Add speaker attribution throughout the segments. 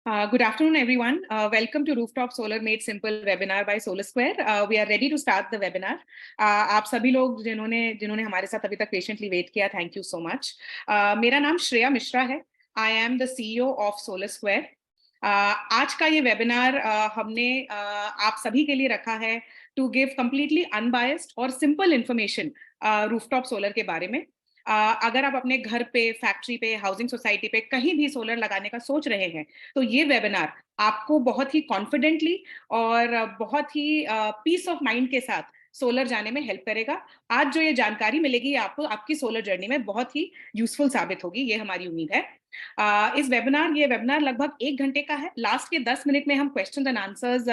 Speaker 1: Good afternoon, everyone. Welcome to Rooftop Solar Made Simple webinar by Solar Square. We are ready to start the webinar. आप सभी लोग जिन्होंने हमारे साथ अभी तक पेशेंटली वेट किया, थैंक यू सो मच. मेरा नाम श्रेया मिश्रा है. I am the CEO of solar square. आज का ये वेबिनार हमने आप सभी के लिए रखा है टू गिव कंप्लीटली अनबायस्ड और सिंपल इंफॉर्मेशन रूफटॉप सोलर के बारे में. अगर आप अपने घर पे, फैक्ट्री पे, हाउसिंग सोसाइटी पे कहीं भी सोलर लगाने का सोच रहे हैं, तो ये वेबिनार आपको बहुत ही कॉन्फिडेंटली और बहुत ही पीस ऑफ माइंड के साथ सोलर जाने में हेल्प करेगा. आज जो ये जानकारी मिलेगी आपको आपकी सोलर जर्नी में बहुत ही यूजफुल साबित होगी, ये हमारी उम्मीद है. ये वेबिनार लगभग 1 घंटे का है. लास्ट के 10 मिनट में हम क्वेश्चन एंड आंसर्स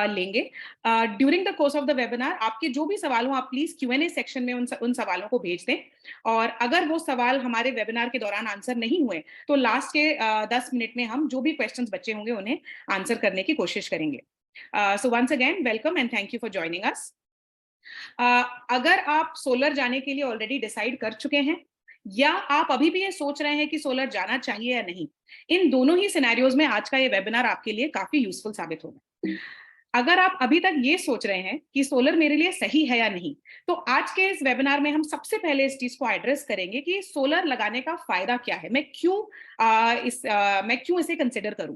Speaker 1: लेंगे. During the course of the webinar आपके जो भी सवाल हो आप प्लीज Q&A सेक्शन में उन सवालों को भेज दें. और अगर वो सवाल हमारे वेबिनार के दौरान आंसर नहीं हुए तो लास्ट के 10 मिनट में हम जो भी क्वेश्चंस बचे होंगे उन्हें आंसर करने की कोशिश करेंगे. So once again welcome and thank you for joining us. अगर आप सोलर जाने के लिए ऑलरेडी डिसाइड कर चुके हैं या आप अभी भी ये सोच रहे हैं कि सोलर जाना चाहिए या नहीं, इन दोनों ही सिनेरियोज में आज का ये वेबिनार आपके लिए काफी यूजफुल साबित होगा. अगर आप अभी तक ये सोच रहे हैं कि सोलर मेरे लिए सही है या नहीं, तो आज के इस वेबिनार में हम सबसे पहले इस चीज को एड्रेस करेंगे कि सोलर लगाने का फायदा क्या है, मैं क्यों इसे कंसिडर करूं.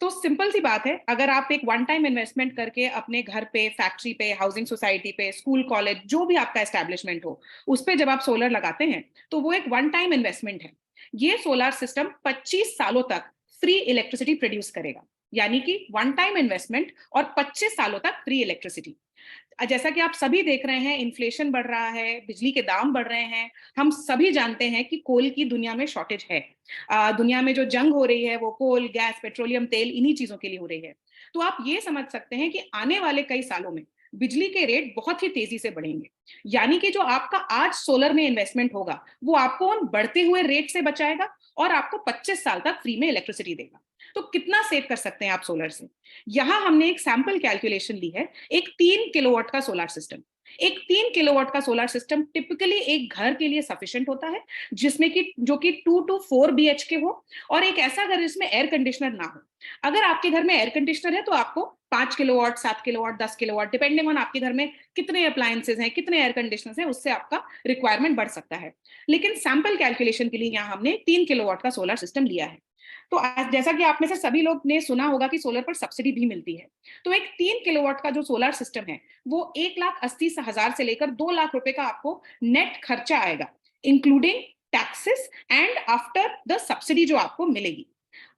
Speaker 1: तो सिंपल सी बात है, अगर आप एक वन टाइम इन्वेस्टमेंट करके अपने घर पे, फैक्ट्री पे, हाउसिंग सोसाइटी पे, स्कूल, कॉलेज, जो भी आपका एस्टैब्लिशमेंट हो, उस पे जब आप सोलर लगाते हैं तो वो एक वन टाइम इन्वेस्टमेंट है. ये सोलर सिस्टम 25 सालों तक फ्री इलेक्ट्रिसिटी प्रोड्यूस करेगा, यानी कि वन टाइम इन्वेस्टमेंट और 25 सालों तक फ्री इलेक्ट्रिसिटी. जैसा कि आप सभी देख रहे हैं, इन्फ्लेशन बढ़ रहा है, बिजली के दाम बढ़ रहे हैं. हम सभी जानते हैं कि कोल की दुनिया में शॉर्टेज है. दुनिया में जो जंग हो रही है वो कोल, गैस, पेट्रोलियम तेल, इन्हीं चीजों के लिए हो रही है. तो आप ये समझ सकते हैं कि आने वाले कई सालों में बिजली के रेट बहुत ही तेजी से बढ़ेंगे. यानी कि जो आपका आज सोलर में इन्वेस्टमेंट होगा वो आपको उन बढ़ते हुए रेट से बचाएगा और आपको 25 साल तक फ्री में इलेक्ट्रिसिटी देगा. तो कितना सेव कर सकते हैं आप सोलर से? यहां हमने एक सैंपल कैलकुलेशन ली है. एक 3 किलोवाट का सोलर सिस्टम, एक 3 किलोवाट का सोलर सिस्टम टिपिकली एक घर के लिए सफिशिएंट होता है, जिसमें कि जो कि 2 to 4 BHK हो और एक ऐसा घर जिसमें एयर कंडीशनर ना हो. अगर आपके घर में एयर कंडीशनर है तो आपको 5 kilowatt, 7 kilowatt, 10 kilowatt, depending on आपके घर में कितने अप्लायंसेज हैं, कितने एयर कंडीशनर्स हैं, उससे आपका रिक्वायरमेंट बढ़ सकता है. लेकिन सैंपल कैलकुलेशन के लिए यहाँ हमने 3 किलोवाट का सोलर सिस्टम लिया है. तो जैसा कि आप में से सभी लोग ने सुना होगा कि सोलर पर सब्सिडी भी मिलती है. तो एक 3 किलोवाट का जो सोलर सिस्टम है वो 1,80,000 से लेकर 2 लाख रुपए का आपको नेट खर्चा आएगा, including taxes and after the subsidy जो आपको मिलेगी.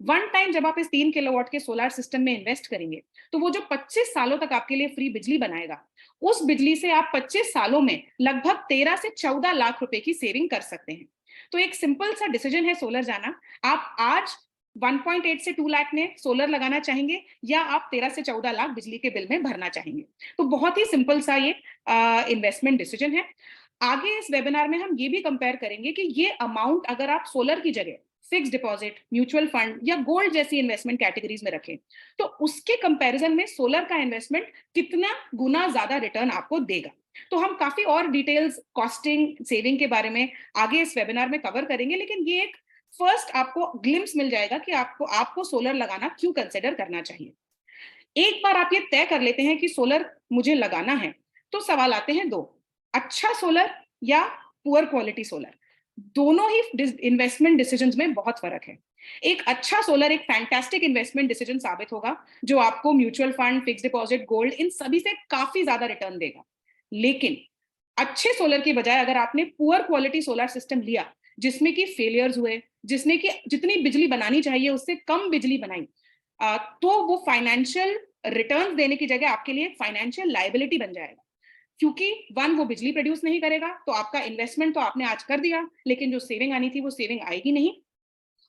Speaker 1: वन टाइम जब आप इस 3 किलोवाट के सोलर सिस्टम में इन्वेस्ट करेंगे तो वो जो 25 सालों तक आपके लिए फ्री बिजली बनाएगा, उस बिजली से आप 25 सालों में लगभग 13 से 14 लाख रुपए की सेविंग कर सकते हैं. तो एक सिंपल सा डिसीजन है सोलर जाना. आप आज 1.8 से 2 लाख में सोलर लगाना चाहेंगे या आप 13 से 14 लाख बिजली के बिल में भरना चाहेंगे. तो बहुत ही सिंपल सा ये इन्वेस्टमेंट डिसीजन है. आगे इस वेबिनार में हम ये भी कंपेयर करेंगे कि ये अमाउंट अगर आप सोलर की जगह फिक्स डिपॉजिट, म्यूचुअल फंड या गोल्ड जैसी इन्वेस्टमेंट कैटेगरीज में रखें तो उसके कंपैरिजन में सोलर का इन्वेस्टमेंट कितना गुना ज्यादा रिटर्न आपको देगा. तो हम काफी और डिटेल्स, कॉस्टिंग, सेविंग के बारे में आगे इस वेबिनार में कवर करेंगे, लेकिन ये एक फर्स्ट आपको ग्लिम्स मिल जाएगा कि आपको सोलर लगाना क्यों कंसिडर करना चाहिए. एक बार आप ये तय कर लेते हैं कि सोलर मुझे लगाना है तो सवाल आते हैं दो: अच्छा सोलर या पुअर क्वालिटी सोलर. दोनों ही इन्वेस्टमेंट डिसीजंस में बहुत फर्क है. एक अच्छा सोलर एक फैंटास्टिक इन्वेस्टमेंट डिसीजन साबित होगा जो आपको mutual fund, fix deposit, gold, इन सभी से काफी ज्यादा रिटर्न देगा. लेकिन अच्छे सोलर की बजाय अगर आपने पुअर क्वालिटी सोलर सिस्टम लिया जिसमें कि फेलियर्स हुए, जिसने कि जितनी बिजली बनानी चाहिए उससे कम बिजली बनाई, तो वो फाइनेंशियल रिटर्न देने की जगह आपके लिए फाइनेंशियल लायबिलिटी बन जाएगा. क्योंकि वन, वो बिजली प्रोड्यूस नहीं करेगा तो आपका इन्वेस्टमेंट तो आपने आज कर दिया, लेकिन जो सेविंग आनी थी वो सेविंग आएगी नहीं.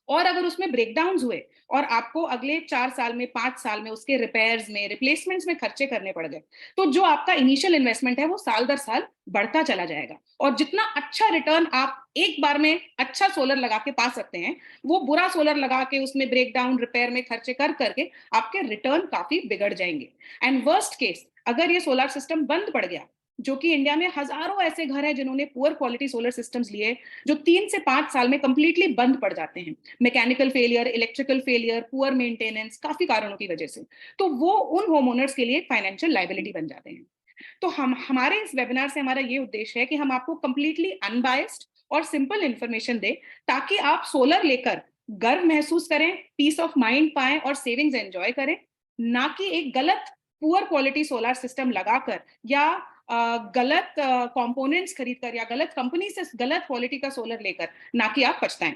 Speaker 1: और अगर उसमें ब्रेकडाउन हुए और आपको अगले 4 साल में, 5 साल में उसके रिपेयर्स में, रिप्लेसमेंट्स में खर्चे करने पड़ गए, तो जो आपका इनिशियल इन्वेस्टमेंट है वो साल दर साल बढ़ता चला जाएगा. और जितना अच्छा रिटर्न आप एक बार में अच्छा सोलर लगा के पा सकते हैं, वो बुरा सोलर लगा के उसमें ब्रेकडाउन, रिपेयर में खर्चे कर करके आपके रिटर्न काफी बिगड़ जाएंगे. एंड वर्स्ट केस, अगर ये सोलर सिस्टम बंद पड़ गया जो कि इंडिया में हजारों ऐसे घर हैं जिन्होंने पुअर क्वालिटी सोलर सिस्टम्स लिए, जो 3 से 5 साल में कंप्लीटली बंद पड़ जाते हैं, mechanical failure, electrical failure, poor maintenance, काफी कारणों की वजह से। तो वो उन होम ओनर्स के लिए फाइनेंशियल लाइबिलिटी बन जाते हैं। तो हमारे इस वेबिनार से हमारा ये उद्देश्य है कि हम आपको कंप्लीटली अनबायस्ड और सिंपल इंफॉर्मेशन दें, ताकि आप सोलर लेकर गर्व महसूस करें, पीस ऑफ माइंड पाएं और सेविंग्स एंजॉय करें, ना कि एक गलत पुअर क्वालिटी सोलर सिस्टम लगाकर या गलत कंपोनेंट्स खरीदकर या गलत कंपनी से गलत क्वालिटी का सोलर लेकर, ना कि आप पछताएं।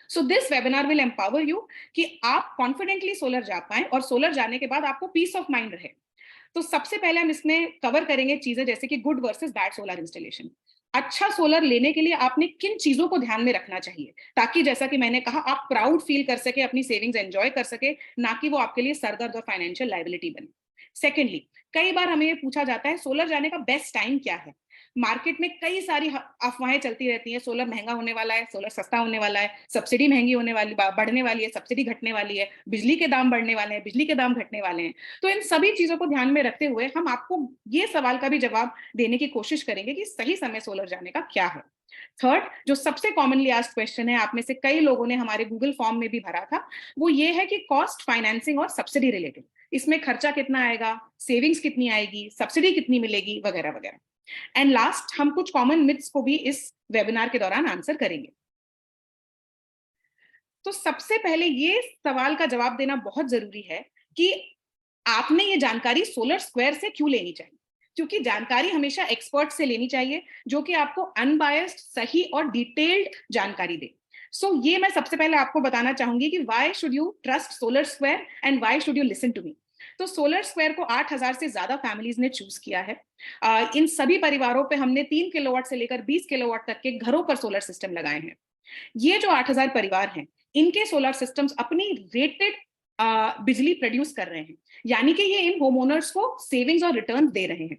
Speaker 1: So this webinar will empower you कि आप कॉन्फिडेंटली सोलर जा पाएं और सोलर जाने के बाद आपको पीस ऑफ माइंड रहे। तो सबसे पहले हम इसमें कवर करेंगे चीजें जैसे कि good versus bad solar installation. अच्छा सोलर लेने के लिए आपने किन चीजों को ध्यान में रखना चाहिए, ताकि जैसा कि मैंने कहा आप प्राउड फील कर सके, अपनी सेविंग्स एंजॉय कर सके, ना कि वो आपके लिए सरदर्द और फाइनेंशियल लाइबिलिटी बने। सेकेंडली, कई बार हमें ये पूछा जाता है सोलर जाने का बेस्ट टाइम क्या है। मार्केट में कई सारी अफवाहें चलती रहती हैं, सोलर महंगा होने वाला है, सोलर सस्ता होने वाला है, सब्सिडी महंगी होने वाली, बढ़ने वाली है, सब्सिडी घटने वाली है, बिजली के दाम बढ़ने वाले हैं, बिजली के दाम घटने वाले हैं। तो इन सभी चीजों को ध्यान में रखते हुए हम आपको ये सवाल का भी जवाब देने की कोशिश करेंगे कि सही समय सोलर जाने का क्या है। थर्ड, जो सबसे कॉमनली आस्क्ड क्वेश्चन है, आप में से कई लोगों ने हमारे गूगल फॉर्म में भी भरा था, वो ये है कि कॉस्ट, फाइनेंसिंग और सब्सिडी रिलेटेड, इसमें खर्चा कितना आएगा, सेविंग्स कितनी आएगी, सब्सिडी कितनी मिलेगी, वगैरह वगैरह। एंड लास्ट, हम कुछ कॉमन मिथ्स को भी इस वेबिनार के दौरान आंसर करेंगे। तो सबसे पहले ये सवाल का जवाब देना बहुत जरूरी है कि आपने ये जानकारी सोलर स्क्वायर से क्यों लेनी चाहिए, क्योंकि जानकारी हमेशा एक्सपर्ट से लेनी चाहिए जो कि आपको अनबायस्ड, सही और डिटेल्ड जानकारी दे। सो ये मैं सबसे पहले आपको बताना चाहूंगी कि why should you trust solar square and why should you listen to me. तो सोलर स्क्वायर को 8,000 से ज्यादा फैमिलीज ने चूज किया है। इन सभी परिवारों पे हमने 3 किलोवाट से लेकर 20 किलोवाट तक के घरों पर सोलर सिस्टम लगाए हैं। ये जो 8,000 परिवार हैं, इनके सोलर सिस्टम्स अपनी रेटेड बिजली प्रोड्यूस कर रहे हैं, यानी कि ये इन होम ओनर्स को सेविंग्स और रिटर्न दे रहे हैं।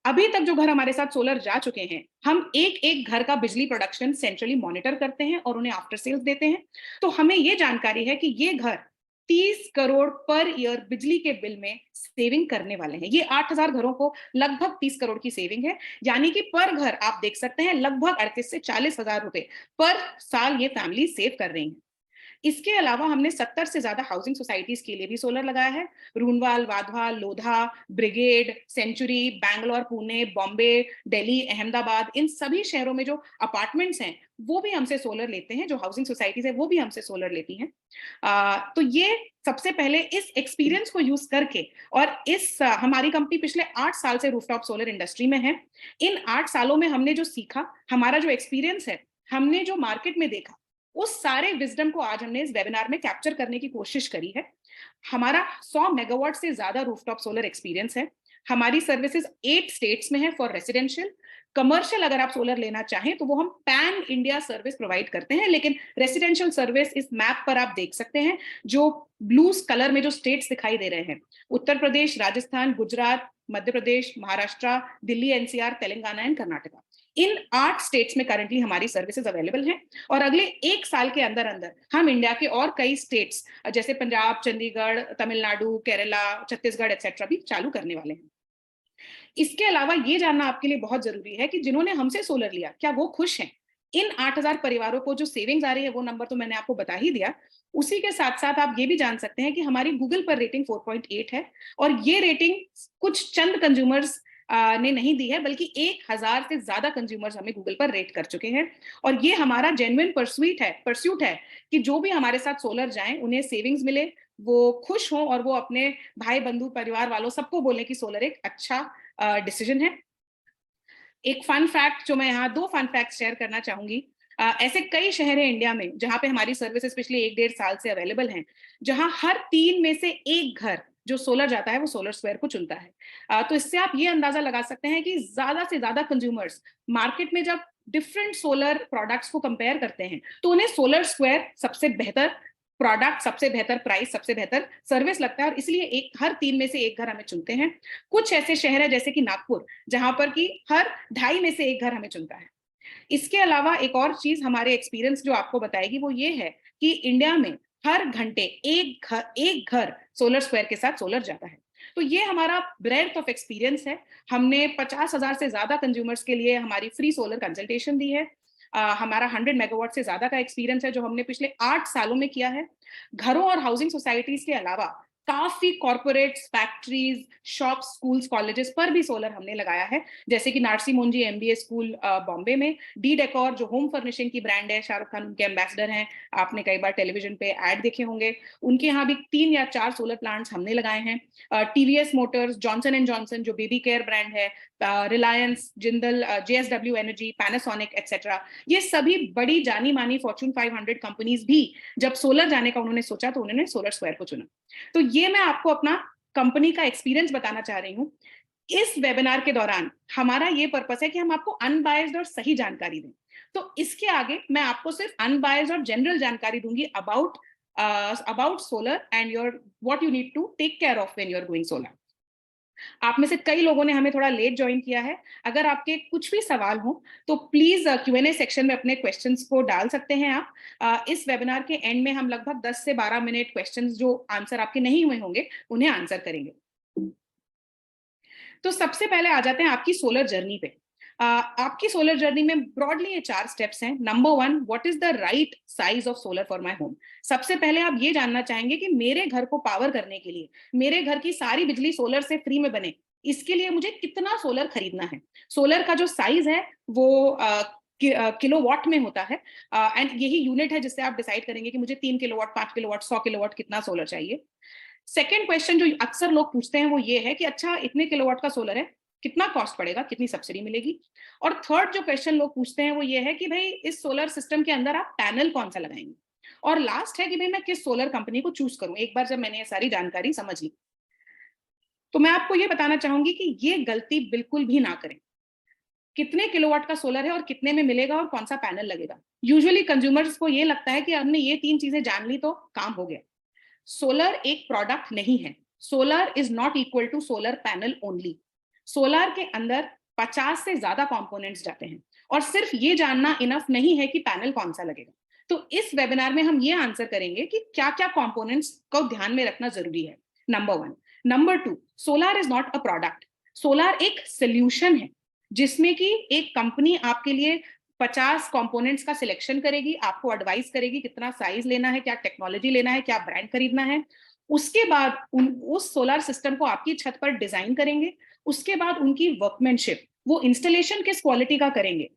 Speaker 1: अभी तक जो घर हमारे साथ सोलर जा चुके हैं, हम एक एक घर का बिजली प्रोडक्शन सेंट्रली मॉनिटर करते हैं और उन्हें आफ्टर सेल्स देते हैं। तो हमें ये जानकारी है कि ये घर 30 करोड़ पर ईयर बिजली के बिल में सेविंग करने वाले हैं। ये 8,000 घरों को लगभग 30 करोड़ की सेविंग है, यानी कि पर घर आप देख सकते हैं लगभग 38 से 40,000 रुपए पर साल ये फैमिली सेव कर रही है। इसके अलावा हमने 70 से ज्यादा हाउसिंग सोसाइटीज के लिए भी सोलर लगाया है। रूनवाल, वाधवा, लोधा, ब्रिगेड, सेंचुरी, बैंगलोर, पुणे, बॉम्बे, दिल्ली, अहमदाबाद, इन सभी शहरों में जो अपार्टमेंट्स हैं वो भी हमसे सोलर लेते हैं, जो हाउसिंग सोसाइटीज है वो भी हमसे सोलर लेती हैं। तो ये सबसे पहले इस एक्सपीरियंस को यूज करके, और इस हमारी कंपनी पिछले 8 साल से रूफटॉप सोलर इंडस्ट्री में है। इन 8 सालों में हमने जो सीखा, हमारा जो एक्सपीरियंस है, हमने जो मार्केट में देखा, उस सारे विजडम को आज हमने इस वेबिनार में कैप्चर करने की कोशिश करी है। हमारा 100 मेगावाट से ज्यादा रूफटॉप सोलर एक्सपीरियंस है। हमारी सर्विसेज 8 स्टेट्स में है फॉर रेसिडेंशियल। कमर्शियल अगर आप सोलर लेना चाहें तो वो हम पैन इंडिया सर्विस प्रोवाइड करते हैं, लेकिन रेसिडेंशियल सर्विस इस मैप पर आप देख सकते हैं, जो ब्लू कलर में जो स्टेट्स दिखाई दे रहे हैं, उत्तर प्रदेश, राजस्थान, गुजरात, मध्य प्रदेश, महाराष्ट्र, दिल्ली, एनसीआर, तेलंगाना एंड कर्नाटका। इन 8 स्टेट्स में करंटली हमारी सर्विसेज अवेलेबल हैं, और अगले 1 साल के अंदर अंदर हम इंडिया के और कई स्टेट्स जैसे पंजाब, चंडीगढ़, तमिलनाडु, केरला, छत्तीसगढ़ एक्सेट्रा भी चालू करने वाले हैं। इसके अलावा ये जानना आपके लिए बहुत जरूरी है कि जिन्होंने हमसे सोलर लिया, क्या वो खुश हैं। इन 8,000 परिवारों को जो सेविंग्स आ रही है, वो नंबर तो मैंने आपको बता ही दिया। उसी के साथ साथ आप ये भी जान सकते हैं कि हमारी गूगल पर रेटिंग 4.8 है, और ये रेटिंग कुछ चंद कंज्यूमर्स ने नहीं दी है, बल्कि 1,000 से ज्यादा कंज्यूमर्स हमें गूगल पर रेट कर चुके हैं। और ये हमारा जेन्युइन परस्यूट है कि जो भी हमारे साथ सोलर जाएं, उन्हें सेविंग्स मिले, वो खुश हों, और वो अपने भाई बंधु परिवार वालों सबको बोले कि सोलर एक अच्छा डिसीजन है। एक फन फैक्ट जो मैं यहाँ 2 फन फैक्ट शेयर करना चाहूंगी। ऐसे कई शहर हैं इंडिया में जहां पे हमारी सर्विसेज पिछले 1-1.5 साल से अवेलेबल हैं, जहां हर 3 में से 1 घर जो सोलर जाता है वो सोलर स्क्वायर को चुनता है। तो इससे आप ये अंदाजा लगा सकते हैं कि ज्यादा से ज्यादा कंज्यूमर्स मार्केट में जब डिफरेंट सोलर प्रोडक्ट्स को कंपेयर करते हैं, तो उन्हें सोलर स्क्वायर सबसे बेहतर प्रोडक्ट, सबसे बेहतर प्राइस, सबसे बेहतर सर्विस लगता है, और इसलिए हर 3 में से 1 घर हमें चुनते हैं। कुछ ऐसे शहर है जैसे कि नागपुर, जहां पर कि हर 2.5 में से 1 घर हमें चुनता है। इसके अलावा एक और चीज हमारे एक्सपीरियंस जो आपको बताएगी वो ये है कि इंडिया में हर घंटे एक घर सोलर स्क्वायर के साथ सोलर जाता है। तो ये हमारा ब्रेड्थ ऑफ एक्सपीरियंस है। हमने 50,000 से ज्यादा कंज्यूमर्स के लिए हमारी फ्री सोलर कंसल्टेशन दी है। हमारा 100 मेगावाट से ज्यादा का एक्सपीरियंस है जो हमने पिछले 8 सालों में किया है। घरों और हाउसिंग सोसाइटीज के अलावा काफी corporates, factories, shops, schools, colleges पर भी सोलर हमने लगाया है, जैसे कि नार्सी मोंजी एमबीए स्कूल बॉम्बे में, डी डेकोर जो होम फर्निशिंग की ब्रांड है, शाहरुख खान उनके एम्बेसडर हैं, आपने कई बार टेलीविजन पे ऐड देखे होंगे, उनके यहाँ भी 3 या 4 सोलर प्लांट्स हमने लगाए हैं। TVS Motors, Johnson and Johnson जो बेबी केयर ब्रांड है, Reliance, Jindal, JSW energy, Panasonic etcetera, ये सभी बड़ी जानी मानी फॉर्च्यून 500 कंपनीज भी जब सोलर जाने का उन्होंने सोचा तो उन्होंने सोलर स्क्वायर को चुना। तो ये मैं आपको अपना कंपनी का एक्सपीरियंस बताना चाह रही हूँ। इस वेबिनार के दौरान हमारा ये पर्पस है कि हम आपको अनबायस्ड और सही जानकारी दें। तो इसके आगे मैं आपको सिर्फ अनबायस्ड और जनरल जानकारी दूंगी about solar and your what you need to take care of when you are going solar. आप में से कई लोगों ने हमें थोड़ा लेट ज्वाइन किया है। अगर आपके कुछ भी सवाल हो तो प्लीज क्यूएनए सेक्शन में अपने क्वेश्चंस को डाल सकते हैं आप। इस वेबिनार के एंड में हम लगभग 10 से 12 मिनट क्वेश्चंस जो आंसर आपके नहीं हुए होंगे उन्हें आंसर करेंगे। तो सबसे पहले आ जाते हैं आपकी सोलर जर्नी पे। आपकी सोलर जर्नी में ब्रॉडली ये 4 स्टेप्स हैं। Number 1, what is the right size of solar for my home. सबसे पहले आप ये जानना चाहेंगे कि मेरे घर को पावर करने के लिए, मेरे घर की सारी बिजली सोलर से फ्री में बने, इसके लिए मुझे कितना सोलर खरीदना है। सोलर का जो साइज है वो किलोवाट में होता है, एंड यही यूनिट है जिससे आप डिसाइड करेंगे कि मुझे 3 किलोवाट, 5 किलोवाट, 100 किलोवाट कितना सोलर चाहिए। सेकेंड क्वेश्चन जो अक्सर लोग पूछते हैं वो ये है कि अच्छा इतने किलोवाट का सोलर है, कितना कॉस्ट पड़ेगा, कितनी सब्सिडी मिलेगी। और थर्ड जो क्वेश्चन लोग पूछते हैं वो ये है कि भाई इस सोलर सिस्टम के अंदर आप पैनल कौन सा लगाएंगे। और लास्ट है कि भाई मैं किस सोलर कंपनी को चूज करूं। एक बार जब मैंने ये सारी जानकारी समझ ली तो मैं आपको ये बताना चाहूंगी कि ये गलती बिल्कुल भी ना करें। कितने किलोवाट का सोलर है और कितने में मिलेगा और कौन सा पैनल लगेगा, यूजुअली कंज्यूमर्स को ये लगता है कि हमने ये 3 चीजें जान ली तो काम हो गया। सोलर एक प्रोडक्ट नहीं है। Solar is not equal to solar panel only. Solar के अंदर 50 से ज्यादा कंपोनेंट्स जाते हैं और सिर्फ ये जानना इनफ नहीं है कि पैनल कौन सा लगेगा। तो इस वेबिनार में हम ये आंसर करेंगे कि क्या क्या कंपोनेंट्स को ध्यान में रखना जरूरी है। Number 1। Number 2, solar is not a product. Solar एक सोल्यूशन है जिसमें कि एक कंपनी आपके लिए 50 कंपोनेंट्स का सिलेक्शन करेगी, आपको एडवाइस करेगी कितना साइज लेना है, क्या टेक्नोलॉजी लेना है, क्या ब्रांड खरीदना है। उसके बाद उस सोलर सिस्टम को आपकी छत पर डिजाइन करेंगे। उसके बाद उनकी वर्कमैनशिप, वो इंस्टॉलेशन किस क्वालिटी का करेंगे,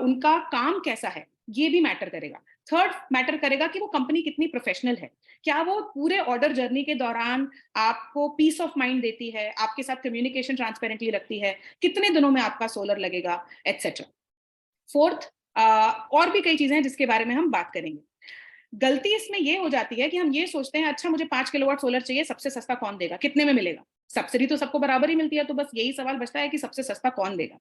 Speaker 1: उनका काम कैसा है, ये भी मैटर करेगा। थर्ड मैटर करेगा कि वो कंपनी कितनी प्रोफेशनल है, क्या वो पूरे ऑर्डर जर्नी के दौरान आपको पीस ऑफ माइंड देती है, आपके साथ कम्युनिकेशन ट्रांसपेरेंटली रखती है, कितने दिनों में आपका सोलर लगेगा, एटसेट्रा। फोर्थ, और भी कई चीजें हैं जिसके बारे में हम बात करेंगे। गलती इसमें ये हो जाती है कि हम ये सोचते हैं अच्छा मुझे 5 किलोवाट सोलर चाहिए, सबसे सस्ता कौन देगा, कितने में मिलेगा। सब्सिडी तो सबको बराबर ही मिलती है, तो बस यही सवाल बचता है कि सबसे सस्ता कौन देगा।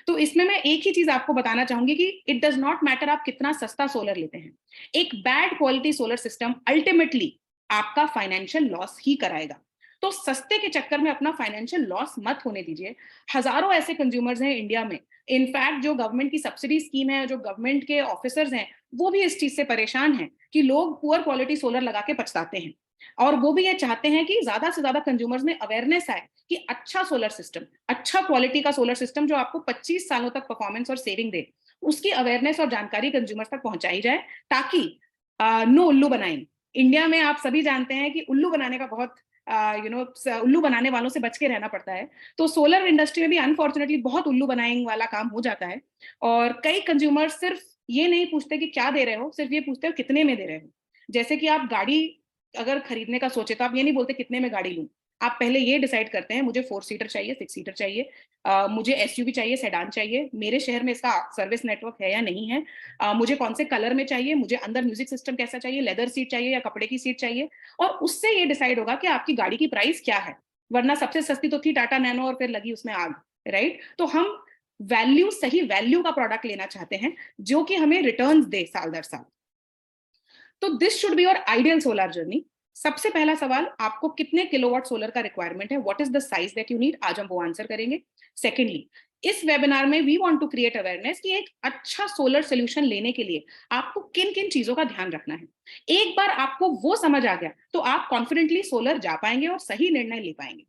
Speaker 1: तो इसमें मैं एक ही चीज आपको बताना चाहूंगी कि इट डज नॉट मैटर आप कितना सस्ता सोलर लेते हैं। एक bad quality solar system ultimately आपका फाइनेंशियल लॉस ही कराएगा। तो सस्ते के चक्कर में अपना फाइनेंशियल लॉस मत होने दीजिए। हजारों ऐसे कंज्यूमर्स हैं इंडिया में, इनफैक्ट जो गवर्नमेंट की सब्सिडी स्कीम है, जो गवर्नमेंट के ऑफिसर्स हैं, वो भी इस चीज से परेशान हैं कि लोग पुअर क्वालिटी सोलर लगा के पछताते हैं। और वो भी ये चाहते हैं कि ज्यादा से ज्यादा कंज्यूमर्स में अवेयरनेस आए कि अच्छा सोलर सिस्टम, अच्छा क्वालिटी का सोलर सिस्टम जो आपको 25 सालों तक परफॉर्मेंस और सेविंग दे, उसकी अवेयरनेस और जानकारी कंज्यूमर्स तक पहुंचाई जाए, ताकि नो उल्लू बनाएं। इंडिया में आप सभी जानते हैं कि उल्लू बनाने का बहुत उल्लू बनाने वालों से बच के रहना पड़ता है। तो सोलर इंडस्ट्री में भी अनफॉर्चुनेटली बहुत उल्लू बनाने वाला काम हो जाता है। और कई कंज्यूमर सिर्फ ये नहीं पूछते कि क्या दे रहे हो, सिर्फ ये पूछते हो कितने में दे रहे हो। जैसे कि आप गाड़ी अगर खरीदने का सोचे तो आप ये नहीं बोलते कितने में गाड़ी लूं, आप पहले ये डिसाइड करते हैं मुझे 4 सीटर चाहिए, 6 सीटर चाहिए, मुझे एसयूवी चाहिए, सेडान चाहिए, मेरे शहर में इसका सर्विस नेटवर्क है या नहीं है, मुझे कौन से कलर में चाहिए, मुझे अंदर म्यूजिक सिस्टम कैसा चाहिए, लेदर सीट चाहिए या कपड़े की सीट चाहिए। और उससे ये डिसाइड होगा कि आपकी गाड़ी की प्राइस क्या है। वरना सबसे सस्ती तो थी टाटा नैनो और फिर लगी उसमें आग, राइट। तो हम वैल्यू, सही वैल्यू का प्रोडक्ट लेना चाहते हैं जो कि हमें रिटर्न्स दे साल दर साल। तो this should be your ideal solar journey. सबसे पहला सवाल, आपको कितने किलोवाट सोलर का रिक्वायरमेंट है, what is the size that you need, आज हम वो आंसर करेंगे। सेकेंडली, इस वेबिनार में we want to create awareness कि एक अच्छा सोलर सोल्यूशन लेने के लिए आपको किन किन चीजों का ध्यान रखना है। एक बार आपको वो समझ आ गया तो आप कॉन्फिडेंटली सोलर जा पाएंगे और सही निर्णय ले पाएंगे।